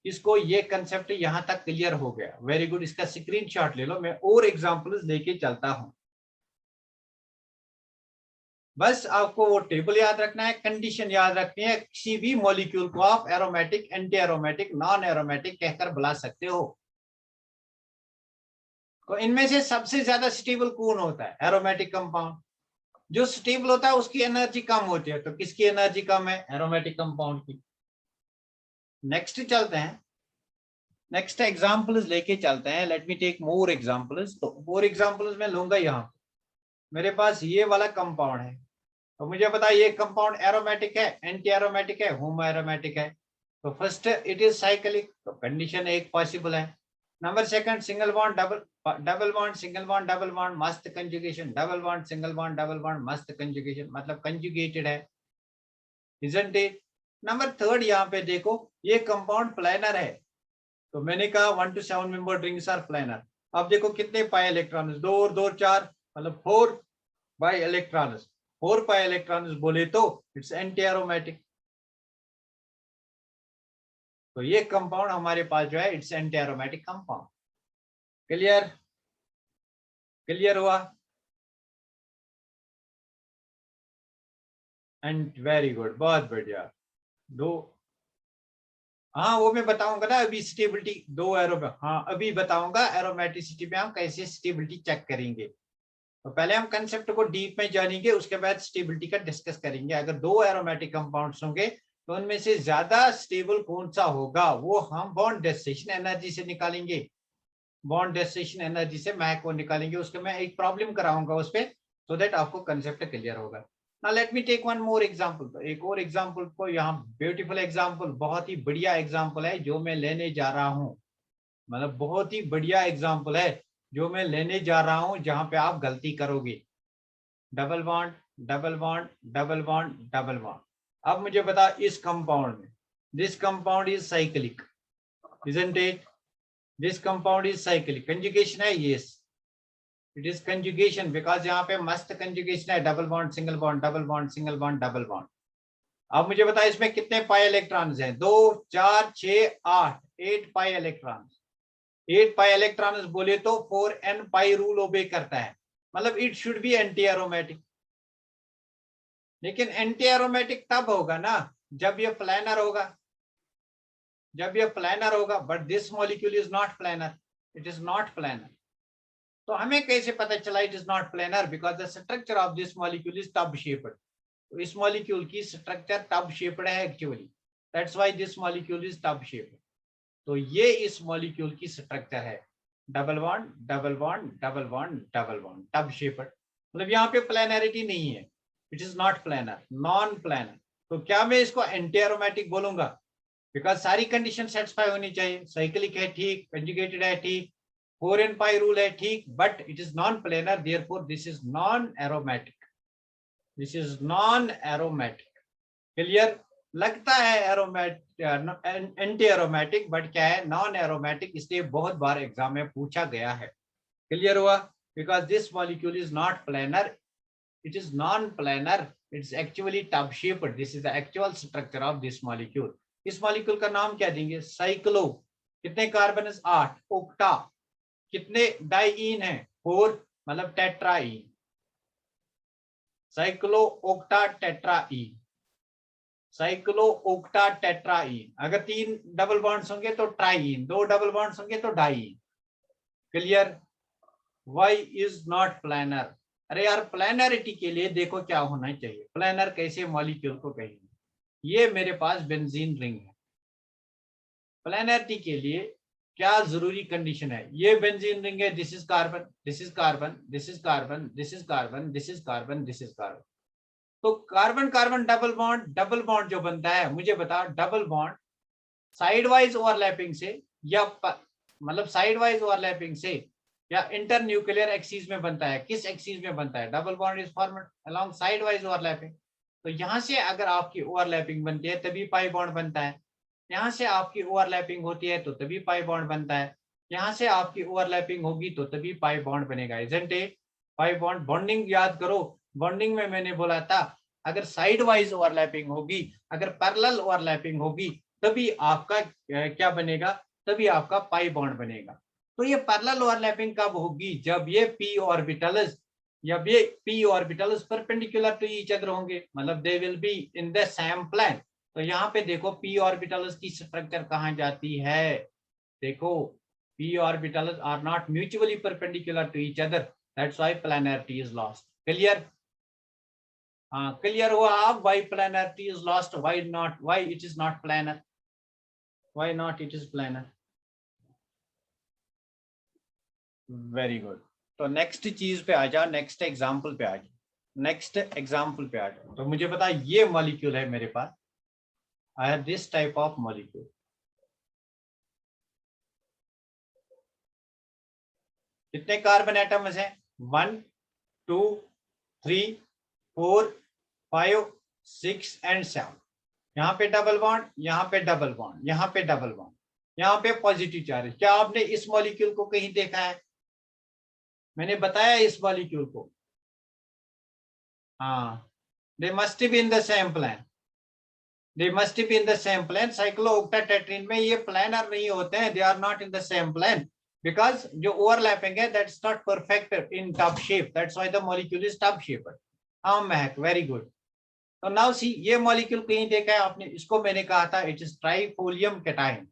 इसको ये कंसेप्ट यहाँ तक क्लियर हो गया. Very good. इसका स्क्रीनशॉट ले लो, मैं और एग्जांपल्स लेके चलता हूँ. बस आपको वो टेबल याद रखना है, कंडीशन याद रखनी है. किसी भी मॉलिक्यूल को आप aromatic, anti aromatic, non aromatic कहकर बुला सकते हो. तो इनमें से सबसे ज्यादा स्टेबल कौन होता है? Aromatic compound. जो स्टेबल होता है उसकी एनर्जी कम होती है. तो किसकी एनर्जी कम है? एरोमेटिक कंपाउंड की. नेक्स्ट चलते हैं, नेक्स्ट एग्जांपल्स लेके चलते हैं. Let me take more examples. तो मोर एग्जांपल्स में लूंगा. यहाँ मेरे पास ये वाला कंपाउंड है. तो मुझे पता ये कंपाउंड एरोमेटिक है, एंटी एरोमेटिक है, होमो एरोमेटिक है. तो फर्स्ट इट इज साइक्लिक. तो कंडीशन एक पॉसिबल है. Number second single bond double bond single bond double bond मस्त conjugation, double bond single bond double bond मस्त कंजुगेशन, मतलब कंजुगेटेड है, इजंट इट। नंबर थर्ड यहाँ पे देखो ये कंपाउंड प्लानर है, तो मैंने कहा 1 to 7 member rings are planar. अब देखो कितने पाई इलेक्ट्रॉन्स, 2 और 2 4, मतलब 4 बाई इलेक्ट्रॉन्स, 4 पाई इलेक्ट्रॉन्स बोले तो इट्स एंटी एरोमेटिक। तो ये कंपाउंड हमारे पास जो है it's anti aromatic compound. Clear, clear हुआ? एंड वेरी गुड, बहुत बढ़िया। दो, हाँ वो मैं बताऊंगा ना अभी, स्टेबिलिटी दो एरो, हाँ अभी बताऊंगा एरोमेटिसिटी में हम कैसे स्टेबिलिटी चेक करेंगे। तो पहले हम कंसेप्ट को डीप में जानेंगे, उसके बाद स्टेबिलिटी का डिस्कस करेंगे। अगर दो एरोमेटिक कंपाउंड्स होंगे तो उनमें से ज्यादा स्टेबल कौन सा होगा वो हम बॉन्ड डेस्टिनेशन एनर्जी से निकालेंगे, बॉन्ड डेस्टिनेशन एनर्जी से मैक को निकालेंगे। उसके मैं एक प्रॉब्लम कराऊंगा उस पर, सो दैट आपको कंसेप्ट क्लियर होगा। Now let me take one more example। तो एक और एग्जांपल को यहाँ, ब्यूटीफुल एग्जांपल, बहुत ही बढ़िया एग्जांपल है जो मैं लेने जा रहा हूँ, मतलब बहुत ही बढ़िया एग्जांपल है जो मैं लेने जा रहा हूँ जहां पे आप गलती करोगे। Double bond double bond double bond double bond. अब मुझे बता इस कंपाउंड में, this compound is cyclic, isn't it? This compound is cyclic, conjugation है, yes it is conjugation, because यहाँ पे मस्त कंजुगेशन है, double bond single bond double bond single bond double bond. अब मुझे बता इसमें कितने पाई इलेक्ट्रॉन्स हैं, 2 4 6 8, 8 पाई इलेक्ट्रॉन्स। 8 पाई इलेक्ट्रॉन्स बोले तो 4n पाई रूल ओबे करता है, मतलब it should B anti aromatic. लेकिन एंटी एरोमेटिक तब होगा ना जब ये प्लानर होगा, जब ये प्लानर होगा, but this molecule is not planar, it is not planar. तो हमें कैसे पता चला it is not planar? Because the structure of this molecule is tub shaped. तो इस मॉलिक्यूल की स्ट्रक्चर टब शेप्ड है actually, that's why this molecule is tub shaped. तो ये इस मॉलिक्यूल की स्ट्रक्चर है, double bond double bond double bond double bond, tub shaped. मतलब यहाँ पे प्लानरिटी नहीं है, it is not planar, non planar. तो क्या मैं इसको एंटी एरोमेटिक बोलूंगा? बिकॉज सारी कंडीशन सेटिस्फाई होनी चाहिए, साइक्लिक है ठीक, कंजुगेटेड है ठीक, 4n पाई रूल है ठीक, but it is non planar, therefore this is non aromatic, this is non aromatic. Clear? लगता है एरोमेटिक, एंटी एरोमेटिक, बट क्या है, नॉन एरोमेटिक, इसलिए बहुत बार एग्जाम में पूछा गया है। क्लियर हुआ? Because this molecule is not planar, it is non-planar, it's actually tub shaped, this is the actual structure of this molecule। इस मॉलिक्यूल का नाम क्या देंगे? साइक्लो। कितने कार्बन? 8। ओक्टा, कितने डाइईन है? 4, मतलब tetraene, cyclo octa tetraene, cyclo octa tetraene. अगर 3 डबल बॉन्ड्स होंगे तो ट्राईन, 2 डबल बॉन्ड्स होंगे तो diene. Clear? Why is not planar? अरे यार प्लानरिटी के लिए देखो क्या होना चाहिए, प्लानर कैसे मॉलिक्यूल को कहेंगे? ये मेरे पास बेंजीन रिंग है, प्लानरिटी के लिए क्या जरूरी कंडीशन है? ये बेंजीन रिंग है, this is carbon, this is carbon, this is carbon, this is carbon, this is carbon, this is carbon. तो कार्बन कार्बन डबल बॉन्ड जो बनता है, मुझे बता double bond side wise overlapping से या मतलब साइड वाइज ओवरलैपिंग से या इंटर न्यूक्लियर एक्सिस में बनता है? किस एक्सिस में बनता है? Double bond is formed along side wise overlapping. तो यहाँ से अगर आपकी ओवरलैपिंग बनती है तभी पाई बॉन्ड बनता है, यहाँ से आपकी ओवरलैपिंग होती है तो तभी पाई बॉन्ड बनता है, यहाँ से आपकी ओवरलैपिंग होगी तो तभी पाई बॉन्ड बनेगा, isn't it? Pi bond bonding याद करो, बॉन्डिंग में मैंने बोला था अगर साइड वाइज ओवरलैपिंग होगी, अगर पैरेलल ओवरलैपिंग होगी, तभी आपका क्या बनेगा? तभी आपका पाई बॉन्ड बनेगा। तो ये पैरेलल ओवरलैपिंग कब होगी? जब ये p ऑर्बिटल्स, जब ये p orbitals perpendicular to each other होंगे, मतलब they will be in the same plane. तो यहाँ पे देखो p ऑर्बिटल्स की स्ट्रक्चर कहाँ जाती है? देखो p orbitals are not mutually perpendicular to each other, that's why planarity is lost. Clear? हाँ क्लियर हुआ आप? why planarity is lost, why not, why it is not planar, why not it is planar? Very good. तो नेक्स्ट चीज पे आ जाओ, नेक्स्ट एग्जांपल पे आ जाओ, नेक्स्ट एग्जांपल पे आ जाओ। तो मुझे पता ये मॉलिक्यूल है मेरे पास, I have this type of molecule. कितने कार्बन एटम्स हैं? 1 2 3 4 5 6 एंड 7। यहाँ पे डबल बॉन्ड, यहाँ पे डबल बॉन्ड, यहाँ पे डबल बॉन्ड, यहाँ पे पॉजिटिव चार्ज। क्या आपने इस मॉलिक्यूल को कहीं देखा है? मैंने बताया इस मॉलिक्यूल को। हाँ, they must be in the same plane, they must be in the same plane. Cyclooctatetraene में ये प्लानर नहीं होते हैं, they are not in the same plane, because जो ओवरलैपिंग है that's not perfect in top shape, that's why the molecule is top shape. हाँ महक, वेरी गुड। तो नाउ सी, ये मॉलिक्यूल कहीं देखा है आपने? इसको मैंने कहा था it is tropylium cation,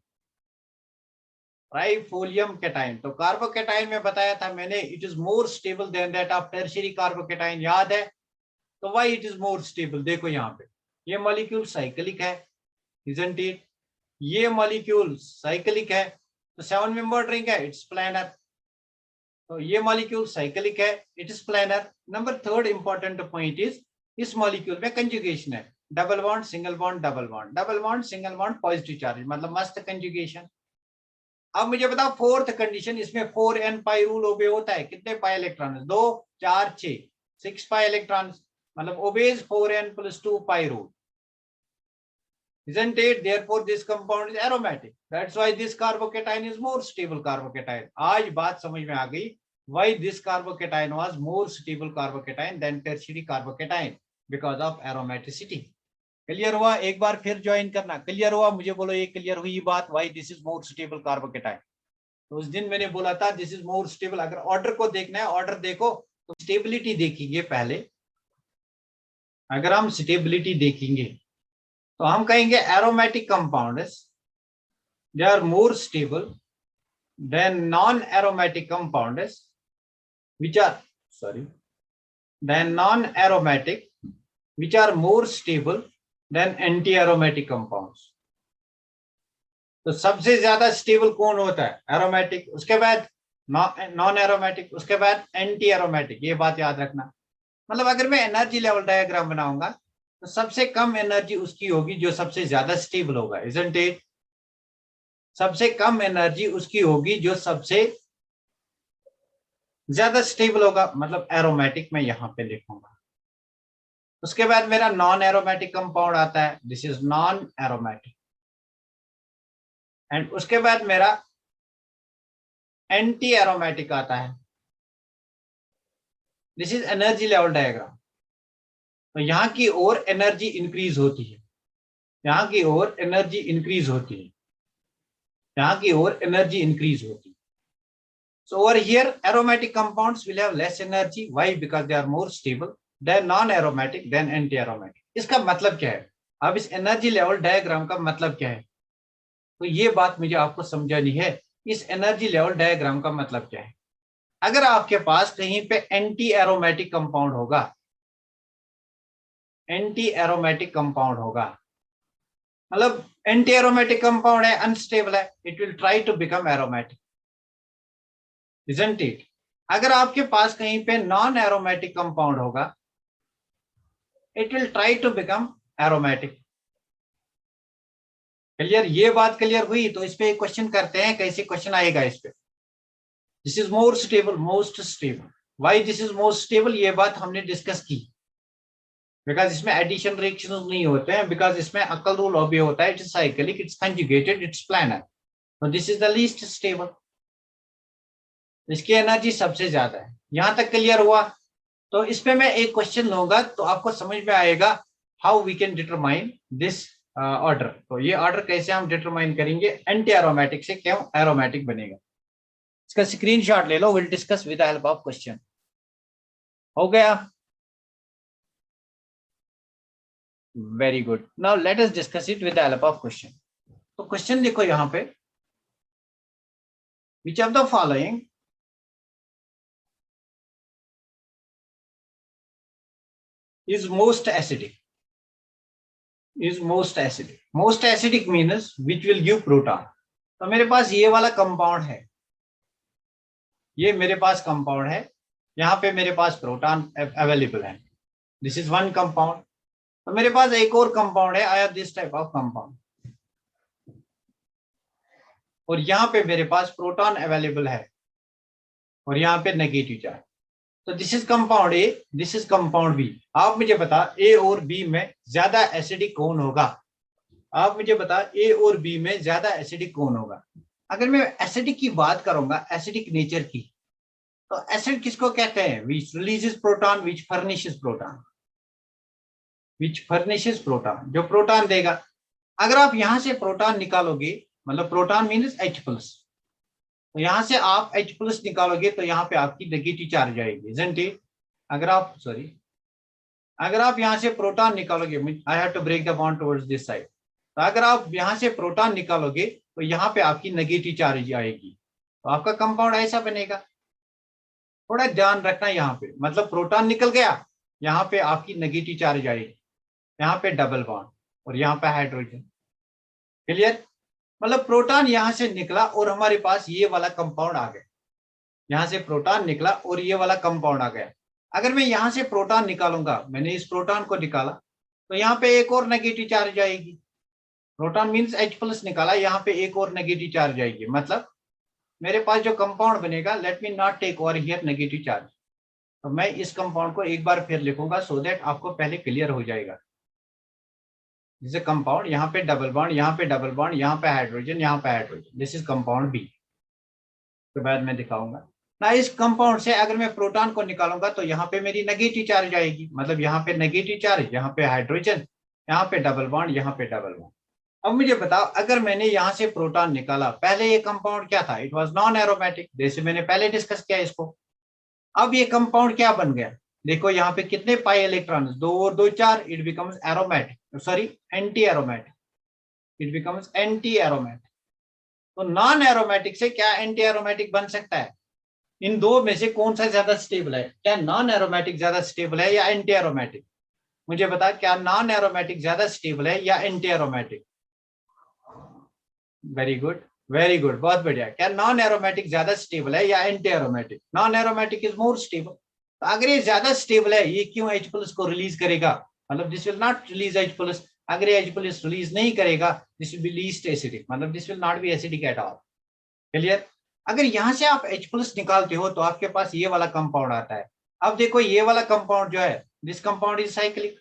tropylium cation. तो कार्बोकैटायन में बताया था मैंने, it is more stable than that of tertiary carbocation, याद है? तो why it is more stable? देखो यहाँ पे ये मॉलिक्यूल साइक्लिक है, इजंट इट? ये मॉलिक्यूल साइक्लिक है, तो 7 मेंबर्ड रिंग है, इट्स प्लानर। तो ये मॉलिक्यूल साइक्लिक है, it is planar. Number third important point is, इस मॉलिक्यूल में कंजुगेशन है, double bond single bond double bond, double bond single bond positive charge, मतलब मस्त कंजुगेशन। अब मुझे बताओ फोर्थ कंडीशन, इसमें 4n पाई रूल ओबे होता है। कितने पाई इलेक्ट्रॉन? 2 4 6, 6 पाई इलेक्ट्रॉन, मतलब obeys 4n + 2 pi rule, isn't it? Therefore this compound is aromatic, that's why this carbocation is more stable carbocation। आज बात समझ में आ गई, why this carbocation was more stable carbocation than tertiary carbocation, because of aromaticity। Clear हुआ? एक बार फिर ज्वाइन करना। क्लियर हुआ? मुझे बोलो ये क्लियर हुई बात, why this is more stable carbocation. तो उस दिन मैंने बोला था दिस इज मोर स्टेबल। अगर ऑर्डर को देखना है, ऑर्डर देखो तो स्टेबिलिटी देखेंगे पहले। अगर हम स्टेबिलिटी देखेंगे तो हम कहेंगे aromatic compounds they are more stable than non aromatic compounds which are sorry than non aromatic which are more stable than anti aromatic compounds। तो सबसे ज्यादा स्टेबल कौन होता है? एरोमेटिक, उसके बाद नॉन एरोमेटिक, उसके बाद एंटी एरोमेटिक। ये बात याद रखना। मतलब अगर मैं एनर्जी लेवल डायग्राम बनाऊंगा तो सबसे कम एनर्जी उसकी होगी जो सबसे ज्यादा स्टेबल होगा, इजंट इट? सबसे कम एनर्जी उसकी होगी जो सबसे ज्यादा स्टेबल होगा, मतलब एरोमेटिक मैं यहां पे लिखूंगा। उसके बाद मेरा नॉन एरोमेटिक कंपाउंड आता है, this is non aromatic. And उसके बाद मेरा एंटी एरोमेटिक आता है, this is energy level diagram. तो यहाँ की ओर एनर्जी इंक्रीज होती है, यहाँ की ओर एनर्जी इंक्रीज होती है, यहाँ की ओर एनर्जी इंक्रीज होती है। So over here aromatic compounds will have less energy, why? Because they are more stable than non-aromatic than anti-aromatic। इसका मतलब क्या है? अब इस एनर्जी लेवल डायग्राम का मतलब क्या है? तो ये बात मुझे आपको समझानी है। इस एनर्जी लेवल डायग्राम का मतलब क्या है? अगर आपके पास कहीं पे एंटी एरोमेटिक कंपाउंड होगा, एंटी एरोमेटिक कंपाउंड होगा, मतलब एंटी एरोमेटिक कंपाउंड है, अनस्टेबल है, it will try to become aromatic, isn't it? अगर आपके पास कहीं पे नॉन एरोमेटिक कंपाउंड होगा, it will try to become aromatic. Clear? ये बात क्लियर हुई? तो इस पे एक क्वेश्चन करते हैं, कैसे क्वेश्चन आएगा इस पे। This is more stable, most stable, why this is most stable? ये बात हमने डिस्कस की, बिकॉज इसमें एडिशन रिएक्शंस नहीं होते हैं, बिकॉज इसमें अकल रूल ऑब्वे होता है, it's cyclic, it's conjugated, it's planar. तो this is the least stable, इसकी एनर्जी सबसे ज्यादा है। यहां तक क्लियर हुआ? तो इस पे मैं एक क्वेश्चन लूंगा तो आपको समझ में आएगा how we can determine this order. तो ये ऑर्डर कैसे हम डिटरमाइन करेंगे, एंटी एरोमेटिक से क्यों एरोमेटिक बनेगा। इसका स्क्रीनशॉट ले लो, will discuss with the help of question. हो गया? Very good. Now let us discuss it with the help of question. तो क्वेश्चन देखो यहाँ पे, which of the following is most acidic, is most acidic, most acidic means which will give proton। तो मेरे पास ये वाला कंपाउंड है, ये मेरे पास कंपाउंड है, यहाँ पे मेरे पास प्रोटॉन अवेलेबल है, दिस इज वन कंपाउंड। तो मेरे पास एक और कंपाउंड है, I have this type of compound, और यहाँ पे मेरे पास प्रोटॉन अवेलेबल है, और यहाँ पे नेगेटिव चार्ज। तो this is compound A, this is compound B. आप मुझे बता ए और बी में ज्यादा एसिडिक कौन होगा? आप मुझे बता ए और बी में ज्यादा एसिडिक कौन होगा? अगर मैं एसिडिक की बात करूंगा, एसिडिक नेचर की, तो एसिड किसको कहते हैं? विच रिलीजेस प्रोटॉन, विच फर्निशेस प्रोटॉन, विच फर्निशेस प्रोटॉन, जो प्रोटॉन देगा। अगर आप यहां से प्रोटॉन निकालोगे, मतलब प्रोटॉन मीन्स H प्लस, तो यहां से आप H प्लस निकालोगे तो यहाँ पे आपकी नेगेटिव चार्ज आएगी, isn't it? अगर आप यहाँ से प्रोटॉन निकालोगे, I have to break the bond towards this side, तो अगर आप यहाँ से प्रोटॉन निकालोगे तो यहाँ पे आपकी नेगेटिव चार्ज आएगी, तो आपका कंपाउंड ऐसा बनेगा। थोड़ा ध्यान रखना यहाँ पे, मतलब प्रोटॉन निकल गया, यहाँ पे आपकी नेगेटिव चार्ज आएगी, यहाँ पे डबल बॉन्ड और यहाँ पे हाइड्रोजन। क्लियर? मतलब प्रोटॉन यहाँ से निकला और हमारे पास ये वाला कंपाउंड आ गया, यहाँ से प्रोटॉन निकला और ये वाला कंपाउंड आ गया। अगर मैं यहाँ से प्रोटॉन निकालूंगा, मैंने इस प्रोटॉन को निकाला, तो यहाँ पे एक और नेगेटिव चार्ज आएगी। प्रोटॉन मीन्स H प्लस निकाला, यहाँ पे एक और नेगेटिव चार्ज आएगी। मतलब मेरे पास जो कंपाउंड बनेगा, let me not take over here negative charge, तो मैं इस कंपाउंड को एक बार फिर लिखूंगा सो दैट आपको पहले क्लियर हो जाएगा। जैसे कंपाउंड, यहाँ पे डबल बॉन्ड, यहाँ पे डबल बॉन्ड, यहाँ पे हाइड्रोजन, यहाँ पे hydrogen, this is compound B. तो बाद में दिखाऊंगा ना। इस कंपाउंड से अगर मैं प्रोटॉन को निकालूंगा तो यहाँ पे मेरी नेगेटिव चार्ज आएगी, मतलब यहाँ पे नेगेटिव चार्ज, यहाँ पे हाइड्रोजन, यहाँ पे डबल बॉन्ड, यहाँ पे डबल बॉन्ड। अब मुझे बताओ, अगर मैंने यहाँ से प्रोटॉन निकाला, पहले ये कंपाउंड क्या था? इट वाज नॉन एरोमेटिक, जैसे मैंने पहले डिस्कस किया इसको। अब ये कंपाउंड क्या बन गया? देखो यहाँ पे कितने पाई इलेक्ट्रॉन, 2 और 2 4, it becomes aromatic, sorry anti aromatic, it becomes anti aromatic. तो नॉन एरोमेटिक से क्या एंटी एरोमेटिक बन सकता है? इन दो में से कौन सा ज्यादा स्टेबल है? क्या नॉन एरोमेटिक ज्यादा स्टेबल है या एंटी एरोमेटिक? मुझे बता, क्या नॉन एरोमेटिक ज्यादा स्टेबल है या anti aromatic? Very good, very good, बहुत बढ़िया। क्या नॉन एरोमेटिक ज्यादा स्टेबल है या anti aromatic? Non aromatic is more stable. तो अगर ये ज्यादा स्टेबल है, ये क्यों H प्लस को रिलीज करेगा? मतलब this will not release H plus. अगर ये H प्लस रिलीज नहीं करेगा, this will be least acidic, मतलब this will not be acidic at all. Clear? अगर यहाँ से आप H प्लस निकालते हो तो आपके पास ये वाला कंपाउंड आता है। अब देखो ये वाला कंपाउंड जो है, दिस कंपाउंड इज साइक्लिक,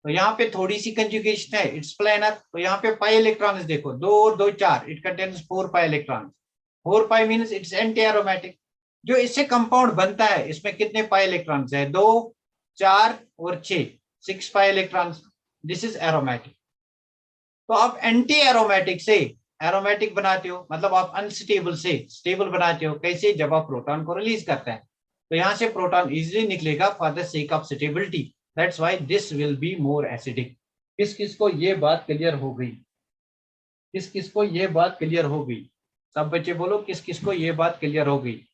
तो यहाँ पे थोड़ी सी कंजुगेशन है, इट्स प्लेनर। तो यहाँ पे पाई इलेक्ट्रॉन्स देखो, 2 और 2 4, it contains 4 pi electrons. 4 pi means it's anti aromatic. जो इससे कंपाउंड बनता है, इसमें कितने पाई इलेक्ट्रॉन्स है? 2 4 और 6 pi electrons. This is aromatic. तो आप एंटी एरोमेटिक से एरोमेटिक बनाते हो, मतलब आप अनस्टेबल से स्टेबल बनाते हो। कैसे? जब आप प्रोटॉन को रिलीज करते हैं, तो यहाँ से प्रोटॉन इजिली निकलेगा for the sake of stability. That's why this will be more acidic. किस किस को ये बात क्लियर हो गई? किस किस को ये बात क्लियर हो गई? सब बच्चे बोलो, किस किस को ये बात क्लियर हो गई?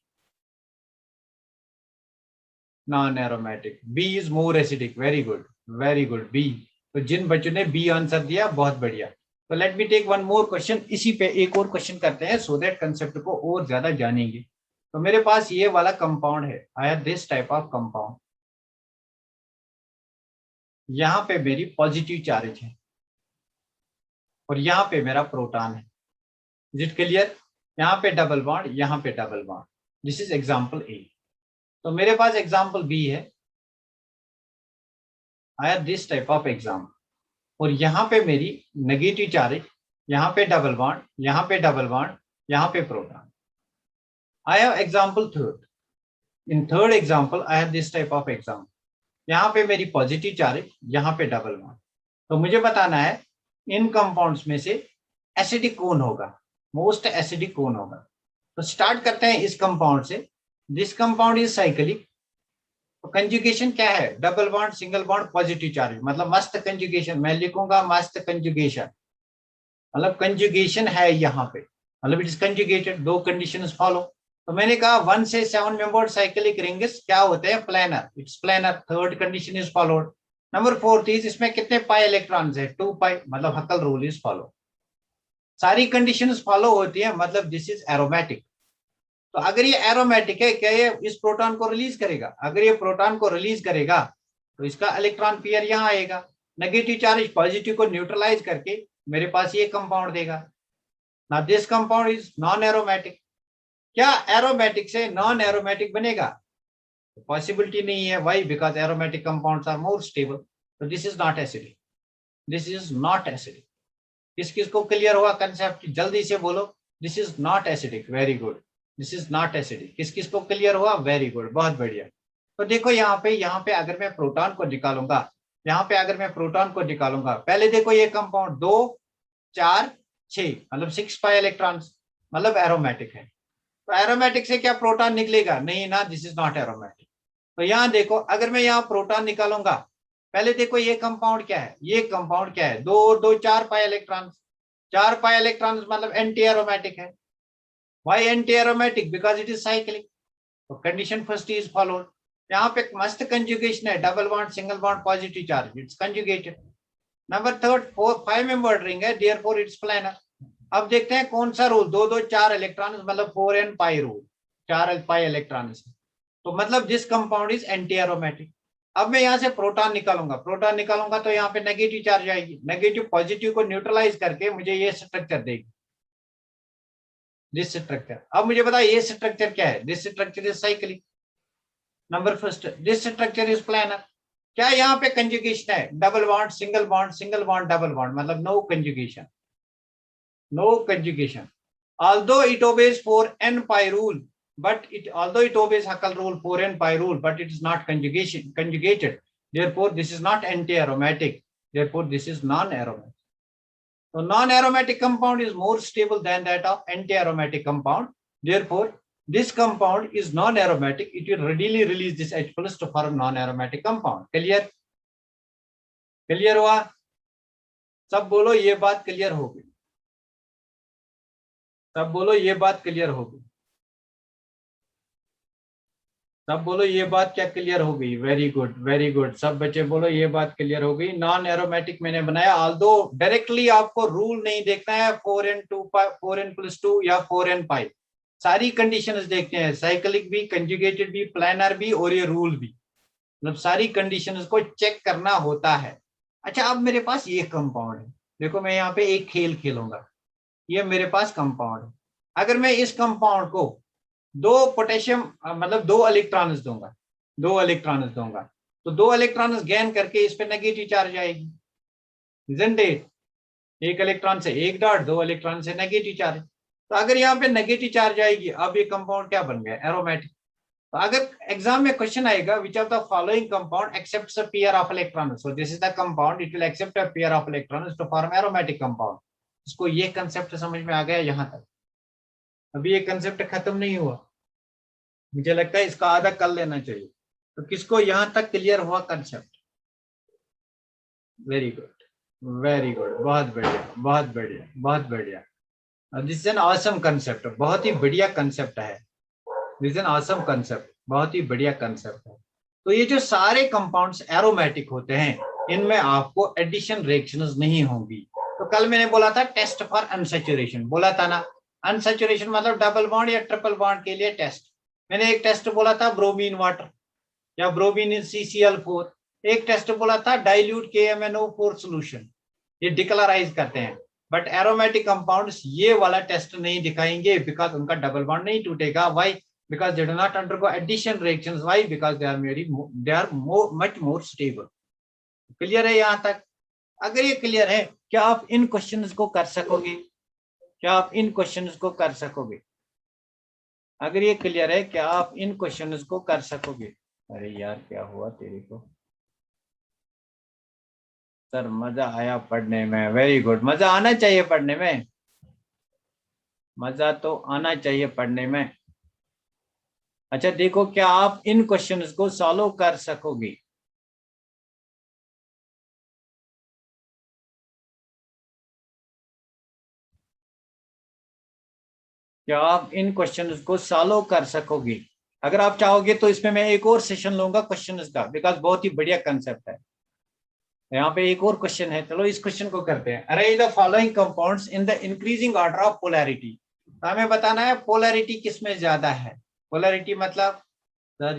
Non aromatic, B is more acidic. Very good, very good, B. तो जिन बच्चों ने बी आंसर दिया, बहुत बढ़िया। तो let me take one more question. इसी पे एक और क्वेश्चन करते हैं सो दैट कंसेप्ट को और ज्यादा जानेंगे। तो मेरे पास ये वाला कंपाउंड है, I have this type of compound. यहाँ पे मेरी पॉजिटिव चार्ज है और यहाँ पे मेरा प्रोटॉन है। Is it clear? यहाँ पे डबल बॉन्ड, यहाँ पे double bond. This is example A. तो मेरे पास एग्जाम्पल बी है, I have this type of example. और यहाँ पे मेरी नेगेटिव चार्ज, यहाँ पे डबल बॉन्ड, यहाँ पे डबल बॉन्ड, यहाँ पे proton. I have example third. In third example I have this type of example. यहाँ पे मेरी पॉजिटिव चार्ज, यहाँ पे डबल बॉन्ड। तो मुझे बताना है इन कंपाउंड्स में से एसिडिक कौन होगा, मोस्ट एसिडिक कौन होगा। तो स्टार्ट करते हैं इस कंपाउंड से। This compound is cyclic. तो कंजुगेशन क्या है? Double bond, single bond, positive charge, मतलब मस्त कंजुगेशन। मैं लिखूंगा मस्त कंजुगेशन, मतलब कंजुगेशन है यहाँ पे, मतलब इट इज कंजुगेटेड। दो कंडीशंस फॉलो। तो मैंने कहा 1 से 7 मेंबर्ड साइक्लिक रिंग्स क्या होते हैं? Planar, it's planar. Third condition is followed. Number 4 is, इसमें कितने पाई इलेक्ट्रॉन्स है? 2 पाई, मतलब हकल रूल इज फॉलो। सारी कंडीशंस फॉलो होती है, मतलब दिस इज एरोमेटिक। तो अगर ये एरोमेटिक है, क्या ये इस प्रोटॉन को रिलीज करेगा? अगर ये प्रोटॉन को रिलीज करेगा तो इसका इलेक्ट्रॉन पेयर यहाँ आएगा, नेगेटिव चार्ज पॉजिटिव को न्यूट्रलाइज करके मेरे पास ये कंपाउंड देगा। ना this compound is non aromatic. क्या एरोमेटिक से नॉन एरोमेटिक बनेगा? पॉसिबिलिटी नहीं है। Why? Because aromatic compounds are more stable. तो this is not acidic, this is not acidic. किस किस को क्लियर हुआ कंसेप्ट? जल्दी से बोलो। This is not acidic, very good. This is not acidic. किस किस को क्लियर हुआ? वेरी गुड, बहुत बढ़िया। तो देखो यहाँ पे अगर मैं प्रोटॉन को निकालूंगा, यहाँ पे अगर मैं प्रोटॉन को निकालूंगा, पहले देखो ये कंपाउंड 2 4 6 मतलब 6 पाई इलेक्ट्रॉन्स, मतलब एरोमेटिक है। तो एरोमेटिक से क्या प्रोटॉन निकलेगा? नहीं ना, दिस इज नॉट एरोमेटिक। तो यहाँ देखो, अगर मैं यहाँ प्रोटॉन निकालूंगा, पहले देखो ये कंपाउंड क्या है, ये कंपाउंड क्या है, 2 और 2 4 पाई इलेक्ट्रॉन्स, 4 पाई इलेक्ट्रॉन्स मतलब एंटी एरोमेटिक है। Y anti aromatic? Because it is cyclic. तो कंडीशन फर्स्ट इज फॉलोड। यहाँ पे मस्त कंजुगेशन है, double bond single bond positive charge, it's conjugated. Number third 5 membered ring है, देयरफॉर इट्स प्लानर। अब देखते हैं कौन सा रूल, 2 2 4 इलेक्ट्रॉन मतलब 4n pi rule, 4 pi electron. तो मतलब this compound is anti aromatic. अब मैं यहाँ से प्रोटॉन निकालूंगा, प्रोटॉन निकालूंगा तो यहाँ पे नेगेटिव चार्ज आएगी, नेगेटिव पॉजिटिव को न्यूट्रलाइज करके मुझे ये स्ट्रक्चर देगी, दिस स्ट्रक्चर। अब मुझे बता ये स्ट्रक्चर क्या है? This structure is cyclic. Number first, this structure is planar. क्या यहाँ पे कंजुगेशन है? Double bond single bond, single bond double bond, मतलब no conjugation, no conjugation. Although it obeys 4n pi rule, but although it obeys Huckel rule 4n pi rule, but it is not conjugated. Therefore, this is not anti-aromatic. Therefore, this is non-aromatic. So, non-aromatic compound is more stable than that of anti-aromatic compound. Therefore, this compound is non-aromatic. It will readily release this H plus to form non-aromatic compound. Clear? Clear हुआ? सब बोलो ये बात क्लियर हो गई। सब बोलो ये बात क्लियर हो गई। सब बोलो ये बात क्या क्लियर हो गई? Very good, very good. सब बच्चे बोलो ये बात क्लियर हो गई। नॉन एरोमेटिक मैंने बनाया, ऑल्दो डायरेक्टली आपको रूल नहीं देखना है 4n+2 या 4n पाई, सारी कंडीशंस देखते हैं, साइक्लिक भी, कंजुगेटेड भी, प्लानर भी और ये रूल भी, मतलब सारी कंडीशंस को चेक करना होता है। अच्छा, अब मेरे पास ये कंपाउंड है, देखो मैं यहाँ पे एक खेल खेलूंगा। ये मेरे पास कंपाउंड है, अगर मैं इस कंपाउंड को 2 पोटेशियम मतलब 2 इलेक्ट्रॉन्स दूंगा, 2 इलेक्ट्रॉन्स दूंगा, तो 2 इलेक्ट्रॉन्स गेन करके इस पे नेगेटिव चार्ज आएगी, isn't it? एक इलेक्ट्रॉन से एक डॉट, 2 इलेक्ट्रॉन से नेगेटिव चार्ज। तो अगर यहाँ पे नेगेटिव चार्ज आएगी, अब ये कंपाउंड क्या बन गया? एरोमेटिक। तो अगर एग्जाम में क्वेश्चन आएगा which of the following compound accepts a pair of electrons, so this is the compound, it will accept a pair of electrons to form aromatic compound. इसको ये कंसेप्ट समझ में आ गया यहाँ तक? अभी ये कंसेप्ट खत्म नहीं हुआ, मुझे लगता है इसका आधा कर लेना चाहिए। तो किसको यहां तक क्लियर हुआ concept? Very good, very good, बहुत बढ़िया, बहुत बढ़िया, बहुत बढ़िया। This is an awesome concept, बहुत ही बढ़िया कंसेप्ट है। This is an awesome concept, बहुत ही बढ़िया कंसेप्ट है। तो ये जो सारे कंपाउंड्स एरोमेटिक होते हैं, इनमें आपको एडिशन रिएक्शंस नहीं होंगी। तो कल मैंने बोला था टेस्ट फॉर अनसैचुरेशन, बोला था ना, अनसैचुरेशन मतलब डबल बॉन्ड या ट्रिपल बॉन्ड के लिए टेस्ट। मैंने एक टेस्ट बोला था ब्रोमीन वाटर या ब्रोमीन CCl4, एक टेस्ट बोला था डाइल्यूट KMnO4 सॉल्यूशन, ये डिक्लराइज करते हैं। बट एरोमेटिक कंपाउंड्स ये वाला टेस्ट नहीं दिखाएंगे, बिकॉज उनका डबल बॉन्ड नहीं टूटेगा। Why? Because they do not undergo addition reactions. Why? Because they are much more stable. Clear है यहाँ तक? अगर ये क्लियर है, क्या आप इन क्वेश्चंस को कर सकोगे? क्या आप इन क्वेश्चंस को कर सकोगे? अगर ये क्लियर है, क्या आप इन क्वेश्चंस को कर सकोगे? अरे यार क्या हुआ तेरे को? सर मजा आया पढ़ने में, वेरी गुड। मजा आना चाहिए पढ़ने में, मजा तो आना चाहिए पढ़ने में। अच्छा देखो, क्या आप इन क्वेश्चंस को सॉल्व कर सकोगे? क्या आप इन क्वेश्चंस को सॉल्व कर सकोगे? अगर आप चाहोगे तो इसमें मैं एक और सेशन लूंगा क्वेश्चंस का, बिकॉज बहुत ही बढ़िया कंसेप्ट है। यहाँ पे एक और क्वेश्चन है, चलो इस क्वेश्चन को करते हैं। Arrange the following compounds in the increasing order of polarity. तो हमें बताना है पोलैरिटी किसमें ज्यादा है। पोलैरिटी मतलब सर,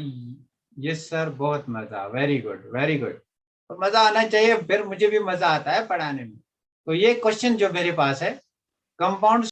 ये सर बहुत मजा, वेरी गुड, वेरी गुड। तो मजा आना चाहिए, फिर मुझे भी मजा आता है पढ़ाने में। तो ये क्वेश्चन जो मेरे पास है, कंपाउंड